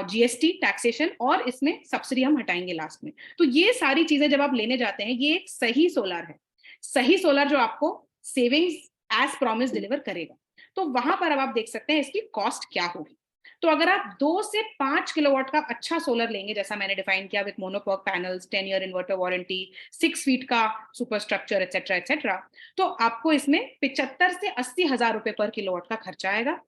Speaker 1: जीएसटी, टैक्सेशन, और इसमें सब्सिडी हम हटाएंगे लास्ट में। तो ये सारी चीजें जब आप लेने जाते हैं, ये एक सही सोलर है, सही सोलर जो आपको सेविंग्स एज प्रॉमिस डिलीवर करेगा। तो वहां पर अब आप देख सकते हैं इसकी कॉस्ट क्या होगी। तो अगर आप 2 से 5 किलोवाट का अच्छा सोलर लेंगे, जैसा मैंने डिफाइन किया, with mono PERC panels, 10 year inverter warranty, 6 feet का सुपर स्ट्रक्चर, एक्सेट्रा एक्सेट्रा, तो आपको इसमें 75 से 80 हजार रुपए पर किलोवाट का खर्चा आएगा।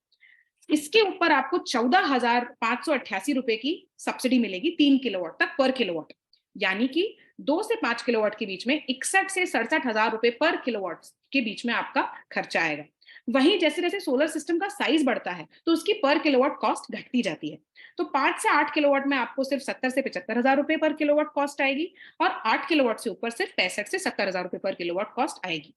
Speaker 1: इसके ऊपर आपको 14,588 रुपए की सब्सिडी मिलेगी 3 किलोवाट तक पर किलोवाट, यानी कि 2 से 5 किलोवाट के बीच में 61 से 67 हजार रुपए पर किलोवाट के बीच में आपका खर्चा आएगा। वहीं जैसे जैसे सोलर सिस्टम का साइज बढ़ता है तो उसकी पर किलोवाट कॉस्ट घटती जाती है। तो 5 से 8 किलोवाट में आपको सिर्फ 70 से 75 हजार रुपए पर किलोवाट कॉस्ट आएगी, और 8 किलोवाट से ऊपर सिर्फ 65 से 70 हजार रुपए पर किलोवाट कॉस्ट आएगी।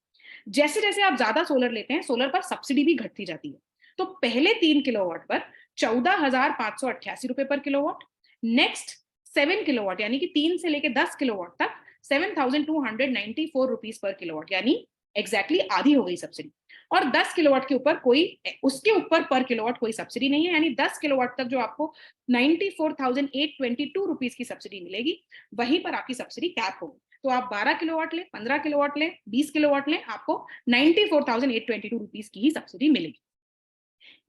Speaker 1: जैसे जैसे आप ज्यादा सोलर लेते हैं, सोलर पर सब्सिडी भी घटती जाती है। तो पहले 3 किलोवाट पर 14,588 रुपए पर किलोवाट, नेक्स्ट 7 किलोवाट यानी कि 3 से लेकर 10 किलोवाट तक 7,294 रुपीज पर किलोवाट, यानी एग्जैक्टली आधी हो गई सब्सिडी। और 10 किलोवाट के ऊपर कोई, उसके ऊपर पर किलोवाट कोई सब्सिडी नहीं है, यानी 10 किलोवाट तक जो आपको 94,822 रुपीज की सब्सिडी मिलेगी, वहीं पर आपकी सब्सिडी कैप होगी। तो आप 12 किलोवाट लें, 15 किलोवाट लें, 20 किलोवाट लें, आपको 94,822 रुपीज की ही सब्सिडी मिलेगी।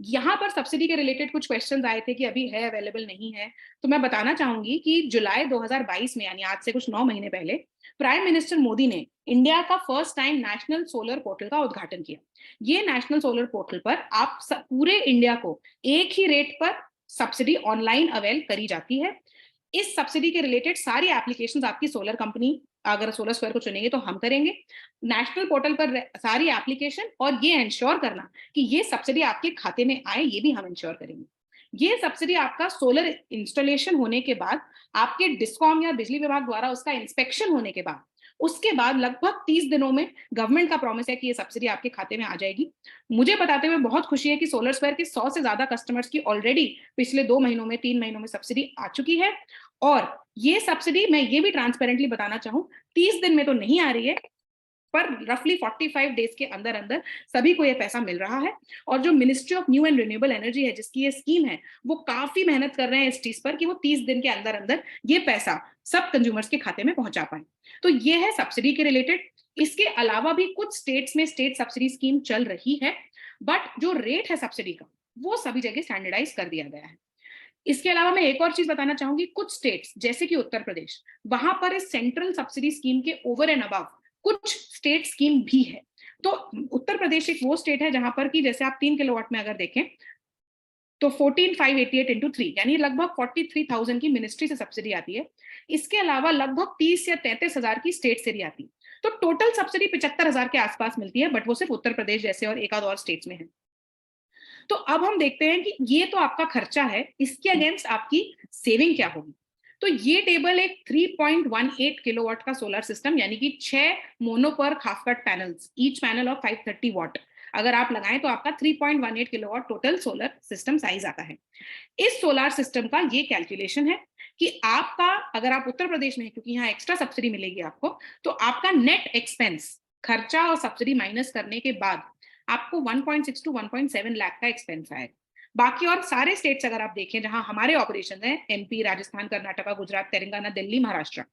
Speaker 1: यहाँ पर सब्सिडी के रिलेटेड कुछ क्वेश्चंस आए थे कि अभी है, अवेलेबल नहीं है। तो मैं बताना चाहूंगी कि जुलाई 2022 में, यानी आज से कुछ 9 महीने पहले, प्राइम मिनिस्टर मोदी ने इंडिया का first time national solar portal का उद्घाटन किया। ये नेशनल सोलर पोर्टल पर आप पूरे इंडिया को एक ही रेट पर सब्सिडी ऑनलाइन अवेल करी जाती है। इस सब्सिडी के रिलेटेड सारी एप्लीकेशंस आपकी सोलर कंपनी, अगर सोलर स्क्वायर को चुनेंगे तो हम करेंगे। नेशनल पोर्टल पर सारी एप्लीकेशन, और ये इंश्योर करना कि ये सब्सिडी आपके खाते में आए, ये भी हम इंश्योर करेंगे। ये सब्सिडी आपका सोलर इंस्टॉलेशन होने के बाद, आपके डिस्कॉम या बिजली विभाग द्वारा उसका इंस्पेक्शन होने के बाद, उसके बाद लगभग 30 दिनों में गवर्नमेंट का प्रॉमिस है कि ये सब्सिडी आपके खाते में आ जाएगी। मुझे बताते हुए बहुत खुशी है कि सोलर स्क्वायर के 100 से ज्यादा कस्टमर्स की ऑलरेडी पिछले 2 महीनों में, 3 महीनों में सब्सिडी आ चुकी है। और ये सब्सिडी, मैं ये भी ट्रांसपेरेंटली बताना चाहूँ, 30 दिन में तो नहीं आ रही है, पर रफली 45 डेज के अंदर अंदर सभी को ये पैसा मिल रहा है। और जो ministry of new and renewable energy है, जिसकी ये स्कीम है, वो काफी मेहनत कर रहे हैं इस चीज पर कि वो 30 दिन के अंदर अंदर ये पैसा सब कंज्यूमर्स के खाते में पहुंचा पाए। तो ये है सब्सिडी के रिलेटेड। इसके अलावा भी कुछ स्टेट्स में स्टेट सब्सिडी स्कीम चल रही है, बट जो रेट है सब्सिडी का, वो सभी जगह स्टैंडर्डाइज कर दिया गया है। इसके अलावा मैं एक और चीज बताना चाहूंगी, कुछ स्टेट्स जैसे कि उत्तर प्रदेश, वहां पर इस सेंट्रल सब्सिडी स्कीम के ओवर एंड अबव कुछ स्टेट स्कीम भी है। तो उत्तर प्रदेश एक वो स्टेट है जहां पर कि जैसे आप 3 किलोवाट में अगर देखें तो 14,588 इंटू 3, यानी लगभग 43,000 की मिनिस्ट्री से सब्सिडी आती है। इसके अलावा लगभग 30 या 33 हजार की स्टेट से भी आती है। तो टोटल सब्सिडी 75 हजार के आसपास मिलती है, बट वो सिर्फ उत्तर प्रदेश जैसे और एक आध और स्टेट्स में है। तो अब हम देखते हैं कि ये तो आपका खर्चा है, इसके अगेंस्ट आपकी सेविंग क्या होगी। तो ये टेबल एक 3.18 किलोवाट का सोलर सिस्टम, यानी कि 6 mono PERC half cut panels, each panel of 530 वाट, अगर आप लगाएं तो आपका 3.18 kilowatt total solar system size आता है। इस सोलर सिस्टम का ये कैलकुलेशन है कि आपका, अगर आप उत्तर प्रदेश में है, क्योंकि यहाँ एक्स्ट्रा सब्सिडी मिलेगी आपको, तो आपका नेट एक्सपेंस, खर्चा और सब्सिडी माइनस करने के बाद आपको 1.6 to 1.7 लाख का एक्सपेंस आएगा। बाकी और सारे स्टेट्स अगर आप देखें जहां हमारे ऑपरेशन हैं, एमपी, राजस्थान, कर्नाटका, गुजरात, तेलंगाना, दिल्ली, महाराष्ट्र,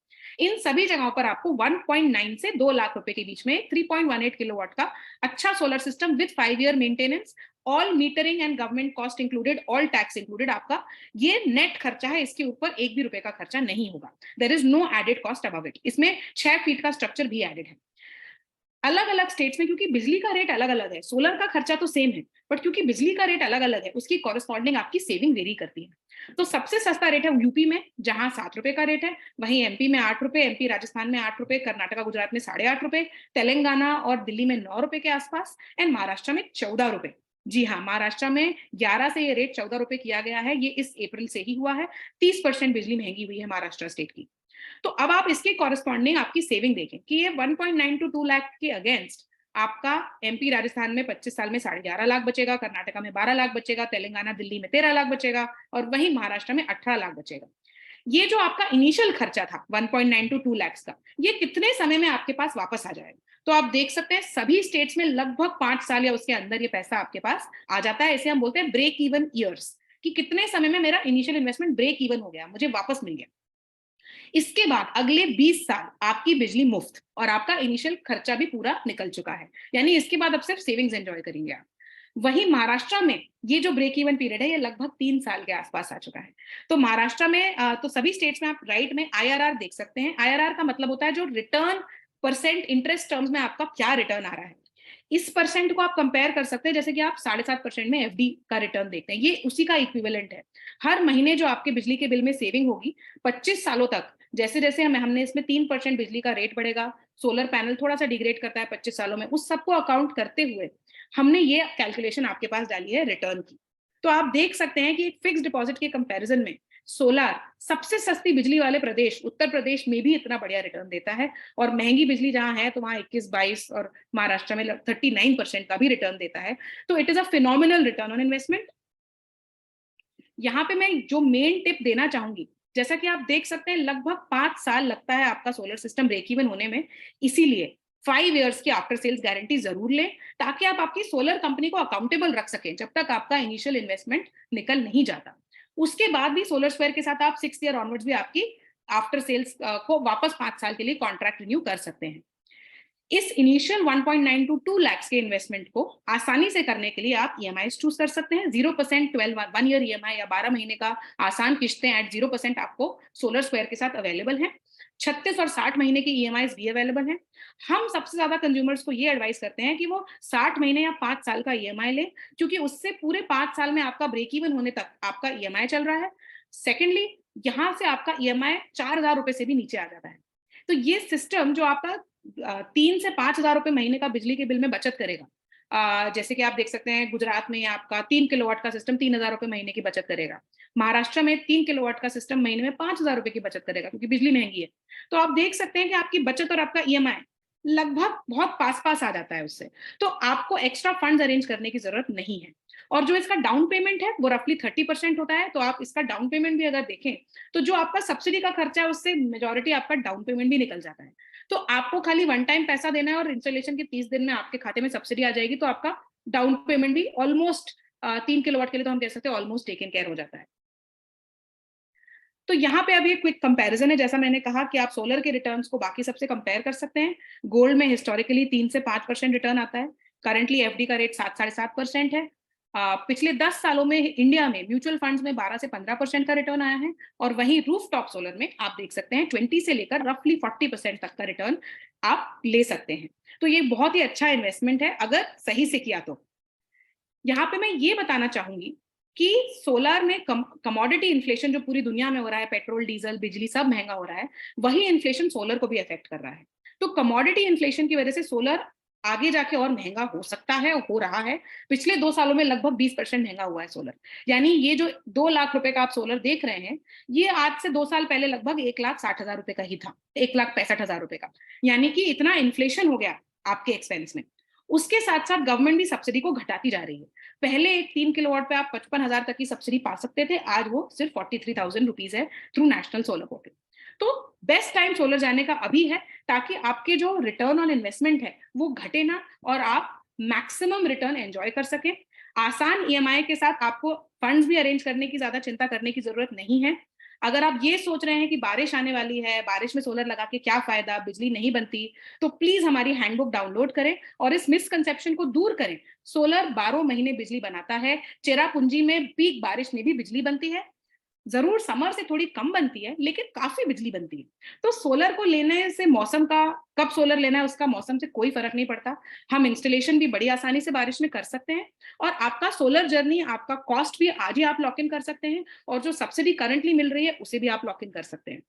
Speaker 1: इन सभी जगहों पर आपको 1.9 से 2 लाख रुपए के बीच में 3.18 किलोवाट का अच्छा solar system with 5 year maintenance all metering and government cost included, all tax included, आपका ये नेट खर्चा है, इसके ऊपर एक भी रुपए का खर्चा नहीं होगा। There is no added cost above it. इसमें 6 फीट का स्ट्रक्चर भी एडेड है। अलग अलग स्टेट्स में क्योंकि बिजली का रेट अलग अलग है, सोलर का खर्चा तो सेम है, बट क्योंकि बिजली का रेट अलग अलग है, उसकी कॉरेस्पॉन्डिंग आपकी सेविंग वेरी करती है। तो सबसे सस्ता रेट है यूपी में, जहां 7 रुपए का रेट है। वहीं एमपी में 8 रुपए, एमपी राजस्थान में 8 रुपए, कर्नाटका गुजरात में 8.5 रुपए, तेलंगाना और दिल्ली में 9 रुपए के आसपास, एंड महाराष्ट्र में 14 रुपए। जी हाँ, महाराष्ट्र में 11 से ये रेट 14 रुपए किया गया है। ये इस अप्रैल से ही हुआ है। 30% बिजली महंगी हुई है महाराष्ट्र स्टेट की। तो अब आप इसके कॉरेस्पॉन्डिंग आपकी सेविंग देखें कि ये 1.9 to 2 लाख के अगेंस्ट आपका एमपी राजस्थान में 25 साल में 11.5 लाख बचेगा, कर्नाटका में 12 लाख बचेगा, तेलंगाना दिल्ली में 13 लाख बचेगा, और वहीं महाराष्ट्र में 18 लाख बचेगा। ये जो आपका इनिशियल खर्चा था 1.9 to 2 लाख का, ये कितने समय में आपके पास वापस आ जाएगा? तो आप देख सकते हैं सभी स्टेट्स में लगभग 5 साल या उसके अंदर ये पैसा आपके पास आ जाता है। इसे हम बोलते हैं ब्रेक इवन ईयर्स, कि कितने समय में मेरा इनिशियल इन्वेस्टमेंट ब्रेक इवन हो गया, मुझे वापस मिल गया। इसके बाद अगले 20 साल आपकी बिजली मुफ्त, और आपका इनिशियल खर्चा भी पूरा निकल चुका है। यानी इसके बाद अब सिर्फ सेविंग्स एंजॉय करेंगे आप। वहीं महाराष्ट्र में ये जो ब्रेक इवन पीरियड है, ये लगभग 3 साल के आसपास आ चुका है। तो महाराष्ट्र में तो सभी स्टेट्स में आप राइट में आईआरआर देख सकते हैं। आईआरआर का मतलब होता है जो रिटर्न परसेंट इंटरेस्ट टर्म्स में आपका क्या रिटर्न आ रहा है। इस परसेंट को आप कंपेयर कर सकते हैं जैसे कि आप 7.5% में एफडी का रिटर्न देखते हैं, ये उसी का इक्विवेलेंट है। हर महीने जो आपके बिजली के बिल में सेविंग होगी 25 सालों तक, जैसे जैसे हमने इसमें 3% बिजली का रेट बढ़ेगा, सोलर पैनल थोड़ा सा डिग्रेड करता है 25 सालों में, उस सबको अकाउंट करते हुए हमने ये कैलकुलेशन आपके पास डाली है रिटर्न की। तो आप देख सकते हैं कि एक फिक्स डिपॉजिट के कंपैरिजन में सोलर सबसे सस्ती बिजली वाले प्रदेश उत्तर प्रदेश में भी इतना बढ़िया रिटर्न देता है, और महंगी बिजली जहां है तो वहां 21-22 और महाराष्ट्र में 39% का भी रिटर्न देता है। तो it is a phenomenal return on investment. यहाँ पे मैं जो मेन टिप देना चाहूंगी, जैसा कि आप देख सकते हैं लगभग 5 साल लगता है आपका सोलर सिस्टम ब्रेक इवन होने में, इसीलिए 5 इयर्स की आफ्टर सेल्स गारंटी जरूर लें, ताकि आप आपकी सोलर कंपनी को अकाउंटेबल रख सकें जब तक आपका इनिशियल इन्वेस्टमेंट निकल नहीं जाता। उसके बाद भी सोलर स्क्वायर के साथ आप 6 ईयर ऑनवर्ड्स भी आपकी आफ्टर सेल्स को वापस 5 साल के लिए कॉन्ट्रैक्ट रिन्यू कर सकते हैं। इस इनिशियल 1.9 to 2 लाख के इन्वेस्टमेंट को आसानी से करने के लिए आप ईएमआई चूज कर सकते हैं। 0% 1 ईयर ईएमआई या 12 महीने का आसान किश्तें एट 0% आपको सोलर स्क्वायर के साथ अवेलेबल हैं। 36 और 60 महीने की ईएमआई भी अवेलेबल हैं। हम सबसे ज्यादा कंज्यूमर्स को ये एडवाइस करते हैं कि वो 60 महीने या 5 साल का ईएमआई ले, क्योंकि उससे पूरे 5 साल में आपका ब्रेक इवन होने तक आपका ईएमआई चल रहा है। सेकेंडली, यहाँ से आपका ईएमआई 4,000 रुपए से भी नीचे आ जाता है। तो ये सिस्टम जो आपका 3 से 5,000 रुपए महीने का बिजली के बिल में बचत करेगा, जैसे कि आप देख सकते हैं गुजरात में आपका 3 किलोवाट का सिस्टम 3,000 रुपए महीने की बचत करेगा, महाराष्ट्र में 3 किलोवाट का सिस्टम महीने में 5,000 रुपए की बचत करेगा, क्योंकि बिजली महंगी है। तो आप देख सकते हैं कि आपकी बचत और आपका ईएमआई लगभग बहुत पास पास आ जाता है उससे। तो आपको एक्स्ट्रा फंड्स अरेंज करने की जरूरत नहीं है। और जो इसका डाउन पेमेंट है वो रफली 30% होता है। तो आप इसका डाउन पेमेंट भी अगर देखें तो जो आपका सब्सिडी का खर्चा है उससे मेजॉरिटी आपका डाउन पेमेंट भी निकल जाता है। तो आपको खाली वन टाइम पैसा देना है और इंस्टॉलेशन के 30 दिन में आपके खाते में सब्सिडी आ जाएगी, तो आपका डाउन पेमेंट भी ऑलमोस्ट 3 किलोवाट के लिए तो हम कह सकते हैं ऑलमोस्ट टेकन केयर हो जाता है। तो यहाँ पे अभी एक क्विक कंपैरिजन है, जैसा मैंने कहा कि आप सोलर के रिटर्न्स को बाकी सबसे कंपेयर कर सकते हैं। गोल्ड में हिस्टोरिकली 3 से 5% रिटर्न आता है। करंटली एफडी का रेट 7-7.5% है। पिछले 10 सालों में इंडिया में म्यूचुअल फंड्स में 12 से 15% का रिटर्न आया है, और वहीं रूफटॉप सोलर में आप देख सकते हैं 20 से लेकर रफली 40% तक का रिटर्न आप ले सकते हैं। तो ये बहुत ही अच्छा इन्वेस्टमेंट है अगर सही से किया तो। यहाँ पे मैं ये बताना चाहूंगी कि सोलर में कमोडिटी इन्फ्लेशन जो पूरी दुनिया में हो रहा है, पेट्रोल डीजल बिजली सब महंगा हो रहा है, वही इन्फ्लेशन सोलर को भी अफेक्ट कर रहा है। तो कमोडिटी इन्फ्लेशन की वजह से सोलर आगे जाके और महंगा हो सकता है, हो रहा है। पिछले 2 सालों में लगभग 20% महंगा हुआ है सोलर। यानी ये जो 2 लाख रुपए का आप सोलर देख रहे हैं, ये आज से 2 साल पहले लगभग 1,60,000 रुपए का ही था, 1,65,000 रुपए का। यानी कि इतना इन्फ्लेशन हो गया आपके एक्सपेंस में। उसके साथ साथ गवर्नमेंट भी सब्सिडी को घटाती जा रही है। पहले एक 3 किलोवाट पे आप 55,000 तक की सब्सिडी पा सकते थे, आज वो सिर्फ 43,000 रुपीज है थ्रू नेशनल सोलर पोर्टल। तो बेस्ट टाइम सोलर जाने का अभी है, ताकि आपके जो रिटर्न ऑन इन्वेस्टमेंट है वो घटे ना और आप मैक्सिमम रिटर्न एंजॉय कर सके। आसान ईएमआई के साथ आपको फंड्स भी अरेंज करने की ज्यादा चिंता करने की जरूरत नहीं है। अगर आप ये सोच रहे हैं कि बारिश आने वाली है, बारिश में सोलर लगा के क्या फायदा, बिजली नहीं बनती, तो प्लीज हमारी हैंडबुक डाउनलोड करें और इस मिसकंसेप्शन को दूर करें। सोलर 12 महीने बिजली बनाता है, चेरापूंजी में पीक बारिश में भी बिजली बनती है। जरूर समर से थोड़ी कम बनती है, लेकिन काफी बिजली बनती है। तो सोलर को लेने से मौसम का, कब सोलर लेना है उसका मौसम से कोई फर्क नहीं पड़ता। हम इंस्टॉलेशन भी बड़ी आसानी से बारिश में कर सकते हैं, और आपका सोलर जर्नी, आपका कॉस्ट भी आज ही आप लॉक इन कर सकते हैं, और जो सब्सिडी करंटली मिल रही है उसे भी आप लॉक इन कर सकते हैं।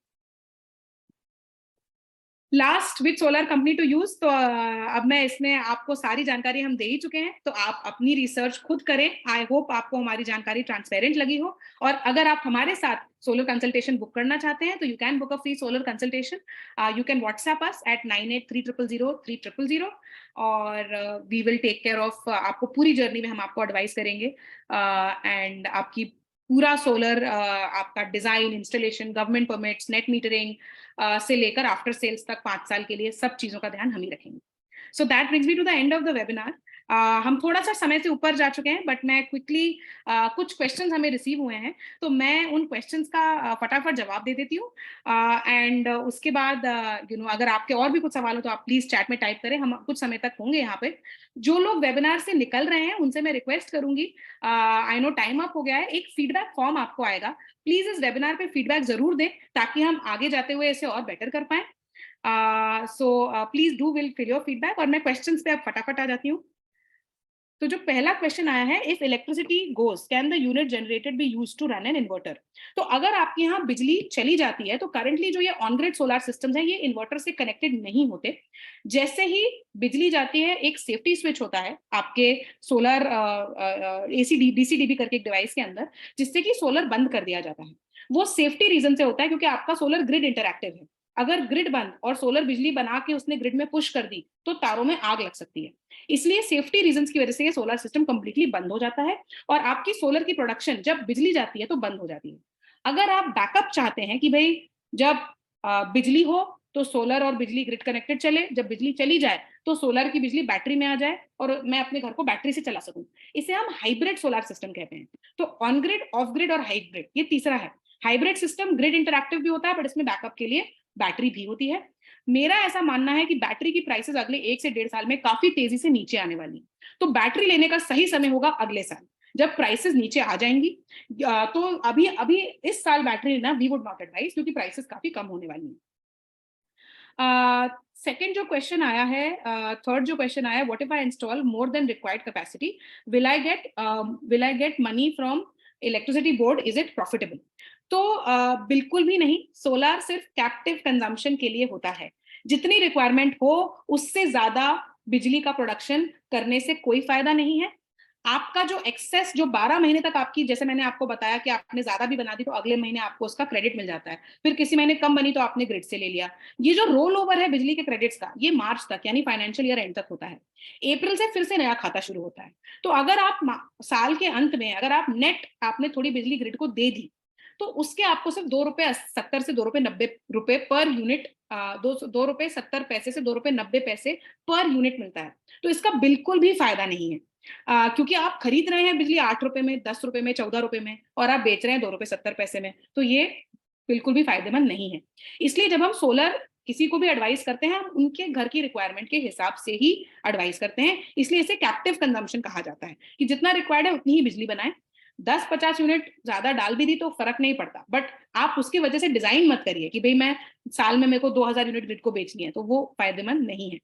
Speaker 1: Last which solar company to use, तो अब मैं इसमें आपको सारी जानकारी हम दे ही चुके हैं, तो आप अपनी रिसर्च खुद करें। आई होप आपको हमारी जानकारी ट्रांसपेरेंट लगी हो, और अगर आप हमारे साथ सोलर कंसल्टेशन बुक करना चाहते हैं तो you can book a free solar consultation. You can WhatsApp us at 9830003000, और we will take care of, आपको पूरी जर्नी में हम आपको एडवाइस करेंगे, एंड आपकी पूरा सोलर, आपका design, installation, government permits, net metering से लेकर आफ्टर सेल्स तक 5 साल के लिए सब चीजों का ध्यान हम ही रखेंगे। So that brings me to the end of the webinar. हम थोड़ा सा समय से ऊपर जा चुके हैं, बट मैं क्विकली, कुछ क्वेश्चंस हमें रिसीव हुए हैं, तो मैं उन क्वेश्चंस का फटाफट जवाब दे देती हूँ, एंड उसके बाद अगर आपके और भी कुछ सवाल हो तो आप प्लीज चैट में टाइप करें, हम कुछ समय तक होंगे यहाँ पे। जो लोग वेबिनार से निकल रहे हैं उनसे मैं रिक्वेस्ट करूंगी, आई नो टाइम अप हो गया है, एक फीडबैक फॉर्म आपको आएगा, प्लीज इस वेबिनार पे फीडबैक जरूर दें ताकि हम आगे जाते हुए इसे और बेटर कर पाए। So please do will fill your feedback, और मैं क्वेश्चंस पे अब फटाफट आ जाती हूँ। तो जो पहला क्वेश्चन आया है, if electricity goes can the unit generated be used to run an inverter. तो अगर आपके यहाँ बिजली चली जाती है, तो करंटली जो ये ऑन ग्रिड सोलर सिस्टम्स है, ये इन्वर्टर से कनेक्टेड नहीं होते। जैसे ही बिजली जाती है, एक सेफ्टी स्विच होता है आपके सोलर एसी डीसी करके एक डिवाइस के अंदर, जिससे कि सोलर बंद कर दिया जाता है। वो सेफ्टी रीजन से होता है, क्योंकि आपका सोलर ग्रिड इंटरएक्टिव है। अगर ग्रिड बंद और सोलर बिजली बना के उसने ग्रिड में पुश कर दी तो तारों में आग लग सकती है। इसलिए सेफ्टी रीजंस की वजह से ये सोलर सिस्टम कंप्लीटली बंद हो जाता है, और आपकी सोलर की प्रोडक्शन जब बिजली जाती है तो बंद हो जाती है। अगर आप बैकअप चाहते हैं कि भाई जब बिजली हो तो सोलर और बिजली ग्रिड कनेक्टेड चले, जब बिजली चली जाए तो सोलर की बिजली बैटरी में आ जाए और मैं अपने घर को बैटरी से चला सकूं, इसे हम हाइब्रिड सोलर सिस्टम कहते हैं। तो ऑन ग्रिड, ऑफ ग्रिड और हाइब्रिड, ये तीसरा है। हाइब्रिड सिस्टम ग्रिड इंटरएक्टिव भी होता है, बट इसमें बैकअप के लिए बैटरी भी होती है। मेरा ऐसा मानना है कि बैटरी की प्राइसेस अगले 1 से 1.5 साल में काफी तेजी से नीचे आने वाली, तो बैटरी लेने का सही समय होगा अगले साल, जब प्राइसेस नीचे आ जाएंगी। तो अभी अभी इस साल बैटरी लेना वी वुड नॉट एडवाइस, क्योंकि प्राइसेस काफी कम होने वाली है। सेकेंड जो क्वेश्चन आया है, थर्ड जो क्वेश्चन आया, what if I install more than required capacity, will I get money from electricity board, is it profitable? तो बिल्कुल भी नहीं। सोलर सिर्फ कैप्टिव कंजम्पशन के लिए होता है। जितनी रिक्वायरमेंट हो उससे ज्यादा बिजली का प्रोडक्शन करने से कोई फायदा नहीं है। आपका जो एक्सेस, जो 12 महीने तक आपकी, जैसे मैंने आपको बताया कि आपने ज्यादा भी बना दी तो अगले महीने आपको उसका क्रेडिट मिल जाता है, फिर किसी महीने कम बनी तो आपने ग्रिड से ले लिया। ये जो रोल ओवर है बिजली के क्रेडिट्स का, ये मार्च तक यानी फाइनेंशियल ईयर एंड तक होता है। अप्रैल से फिर से नया खाता शुरू होता है। तो अगर आप साल के अंत में, अगर आप नेट आपने थोड़ी बिजली ग्रिड को दे दी, तो उसके आपको सिर्फ ₹2.70 से ₹2.90 पर यूनिट, 2 रुपए 70 पैसे से ₹2.90 पर यूनिट मिलता है। तो इसका बिल्कुल भी फायदा नहीं है, क्योंकि आप खरीद रहे हैं बिजली ₹8 में, ₹10 में, ₹14 में, और आप बेच रहे हैं ₹2.70 में, तो ये बिल्कुल भी फायदेमंद नहीं है। इसलिए जब हम सोलर किसी को भी एडवाइस करते हैं, हम उनके घर की रिक्वायरमेंट के हिसाब से ही एडवाइस करते हैं। इसलिए इसे कैप्टिव कंजम्पशन कहा जाता है, कि जितना रिक्वायर्ड है उतनी ही बिजली बनाए। 10-50 यूनिट ज्यादा डाल भी दी तो फर्क नहीं पड़ता, बट आप उसकी वजह से डिजाइन मत करिए कि भाई मैं साल में मेरे को 2000 यूनिट ग्रिड को बेचनी है, तो वो फायदेमंद नहीं है।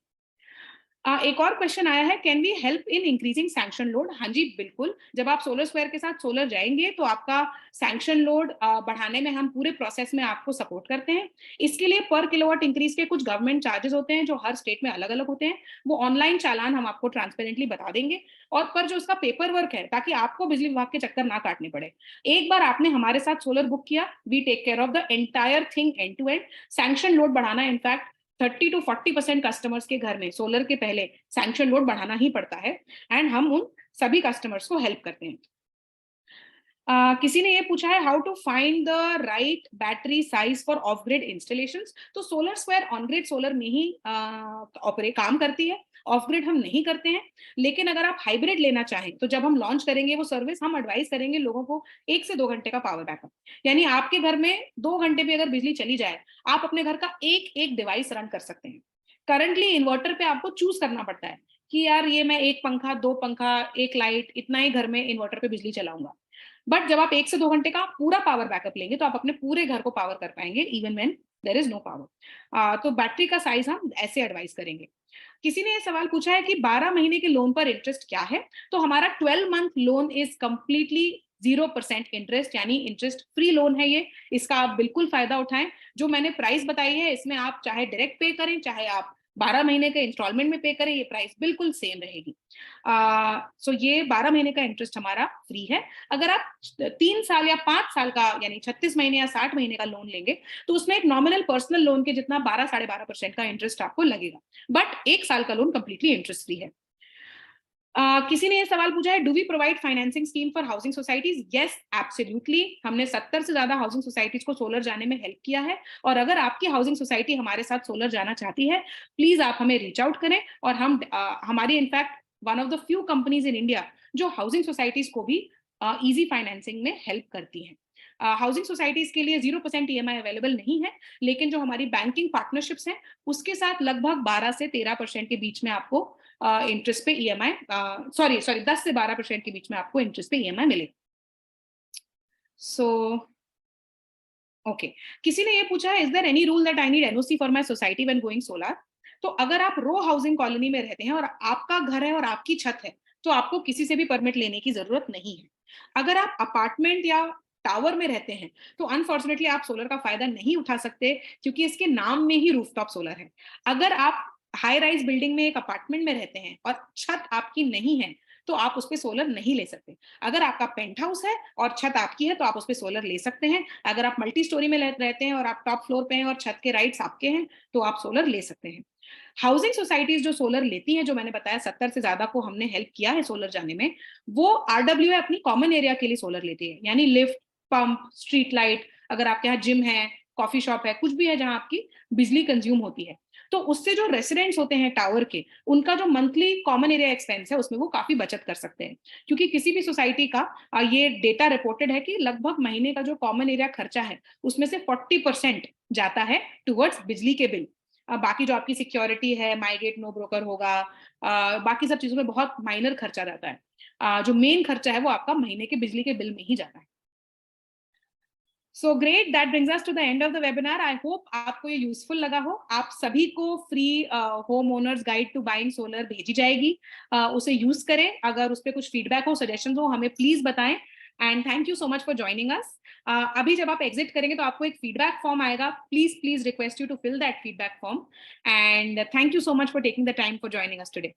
Speaker 1: एक और क्वेश्चन आया है, can we help in increasing sanction load? हाँ जी, बिल्कुल। जब आप सोलर स्क्वायर के साथ सोलर जाएंगे तो आपका सैंक्शन लोड बढ़ाने में हम पूरे प्रोसेस में आपको सपोर्ट करते हैं। इसके लिए पर किलोवाट इंक्रीज के कुछ गवर्नमेंट चार्जेस होते हैं, जो हर स्टेट में अलग अलग होते हैं। वो ऑनलाइन चालान हम आपको ट्रांसपेरेंटली बता देंगे, और पर जो उसका पेपर वर्क है, ताकि आपको बिजली विभाग के चक्कर ना काटने पड़े। एक बार आपने हमारे साथ सोलर बुक किया, we take care of the entire thing end to end. Sanction load बढ़ाना, इनफैक्ट 30 to 40% कस्टमर्स के घर में सोलर के पहले सैंक्शन लोड बढ़ाना ही पड़ता है, एंड हम उन सभी कस्टमर्स को हेल्प करते हैं। किसी ने ये पूछा है how to find the right battery size for off grid installations. तो solar square on grid solar में ही ऑपरेट काम करती है, ऑफ ग्रिड हम नहीं करते हैं। लेकिन अगर आप हाइब्रिड लेना चाहें तो जब हम लॉन्च करेंगे वो सर्विस, हम एडवाइस करेंगे लोगों को 1 से 2 घंटे का पावर बैकअप। यानी आपके घर में 2 घंटे भी अगर बिजली चली जाए, आप अपने घर का एक एक डिवाइस रन कर सकते हैं। करंटली इन्वर्टर पे आपको चूज करना पड़ता है कि यार ये मैं 1 पंखा, 2 पंखा, 1 लाइट, इतना ही घर में इन्वर्टर पे बिजली चलाऊंगा। बट जब आप 1 से 2 घंटे का पूरा पावर बैकअप लेंगे तो आप अपने पूरे घर को पावर कर पाएंगे even when there is no power. तो बैटरी का साइज हम ऐसे एडवाइस करेंगे। किसी ने ये सवाल पूछा है कि 12 महीने के लोन पर इंटरेस्ट क्या है। तो हमारा 12 month loan is completely 0% interest, यानी इंटरेस्ट फ्री लोन है ये। इसका आप बिल्कुल फायदा उठाएं। जो मैंने प्राइस बताई है इसमें आप चाहे डायरेक्ट पे करें, चाहे आप 12 महीने के इंस्टॉलमेंट में पे करें, ये प्राइस बिल्कुल सेम रहेगी। सो ये 12 महीने का इंटरेस्ट हमारा फ्री है। अगर आप 3 साल या 5 साल का यानी 36 महीने या 60 महीने का लोन लेंगे तो उसमें एक नॉमिनल पर्सनल लोन के जितना 12-12.5% का इंटरेस्ट आपको लगेगा। बट 1 साल का लोन कंप्लीटली इंटरेस्ट फ्री है। किसी ने ये सवाल पूछा है, do we provide financing scheme for housing societies? Yes, absolutely. हमने 70 से ज्यादा हाउसिंग सोसाइटीज को सोलर जाने में हेल्प किया है। और अगर आपकी हाउसिंग सोसाइटी हमारे साथ सोलर जाना चाहती है, प्लीज आप हमें रीच आउट करें। और हम हमारी in fact one of the few companies in India जो हाउसिंग सोसाइटीज को भी इजी फाइनेंसिंग में हेल्प करती हैं। हाउसिंग सोसाइटीज के लिए 0% EMI अवेलेबल नहीं है, लेकिन जो हमारी बैंकिंग पार्टनरशिप्स हैं उसके साथ लगभग 12 से 13% के बीच में आपको इंटरेस्ट पे EMI, सॉरी 10 से 12% के बीच में आपको इंटरेस्ट पे EMI मिलेगा। सो ओके, किसी ने ये पूछा है, is there any rule that I need NOC for my society when going solar? तो अगर आप रो हाउसिंग कॉलोनी में रहते हैं और आपका घर है और आपकी छत है तो आपको किसी से भी परमिट लेने की जरूरत नहीं है। अगर आप अपार्टमेंट या टावर में रहते हैं तो अनफॉर्चुनेटली आप सोलर का फायदा नहीं उठा सकते, क्योंकि इसके नाम में ही रूफटॉप सोलर है। अगर आप हाई राइज बिल्डिंग में एक अपार्टमेंट में रहते हैं और छत आपकी नहीं है तो आप उस पर सोलर नहीं ले सकते। अगर आपका पेंट हाउस है और छत आपकी है तो आप उस पर सोलर ले सकते हैं। अगर आप मल्टी स्टोरी में रहते हैं और आप टॉप फ्लोर पे हैं और छत के राइट्स आपके हैं तो आप सोलर ले सकते हैं। हाउसिंग सोसाइटीज जो सोलर लेती हैं, जो मैंने बताया 70 से ज्यादा को हमने हेल्प किया है सोलर जाने में, वो RWA अपनी कॉमन एरिया के लिए सोलर लेती है। यानी लिफ्ट, पंप, स्ट्रीट लाइट, अगर आपके यहाँ जिम है, कॉफी शॉप है, कुछ भी है जहां आपकी बिजली कंज्यूम होती है, तो उससे जो रेसिडेंट्स होते हैं टावर के, उनका जो मंथली कॉमन एरिया एक्सपेंस है उसमें वो काफी बचत कर सकते हैं। क्योंकि किसी भी सोसाइटी का ये डेटा रिपोर्टेड है कि लगभग महीने का जो कॉमन एरिया खर्चा है उसमें से 40% जाता है टुवर्ड्स बिजली के बिल। बाकी जो आपकी सिक्योरिटी है, माइगेट नो ब्रोकर होगा, बाकी सब चीजों में बहुत माइनर खर्चा रहता है। जो मेन खर्चा है वो आपका महीने के बिजली के बिल में ही जाता है। So great, that brings us to the end of the webinar. I hope आपको ये यूजफुल लगा हो। आप सभी को free home owners guide to buying solar भेजी जाएगी, उसे यूज करें। अगर उस पर कुछ फीडबैक हो, सजेशन हो, हमें प्लीज बताएं। And thank you so much for joining us. अभी जब आप एग्जिट करेंगे तो आपको एक फीडबैक फॉर्म आएगा, please please request you to fill that feedback form. And thank you so much for taking the time for joining us today.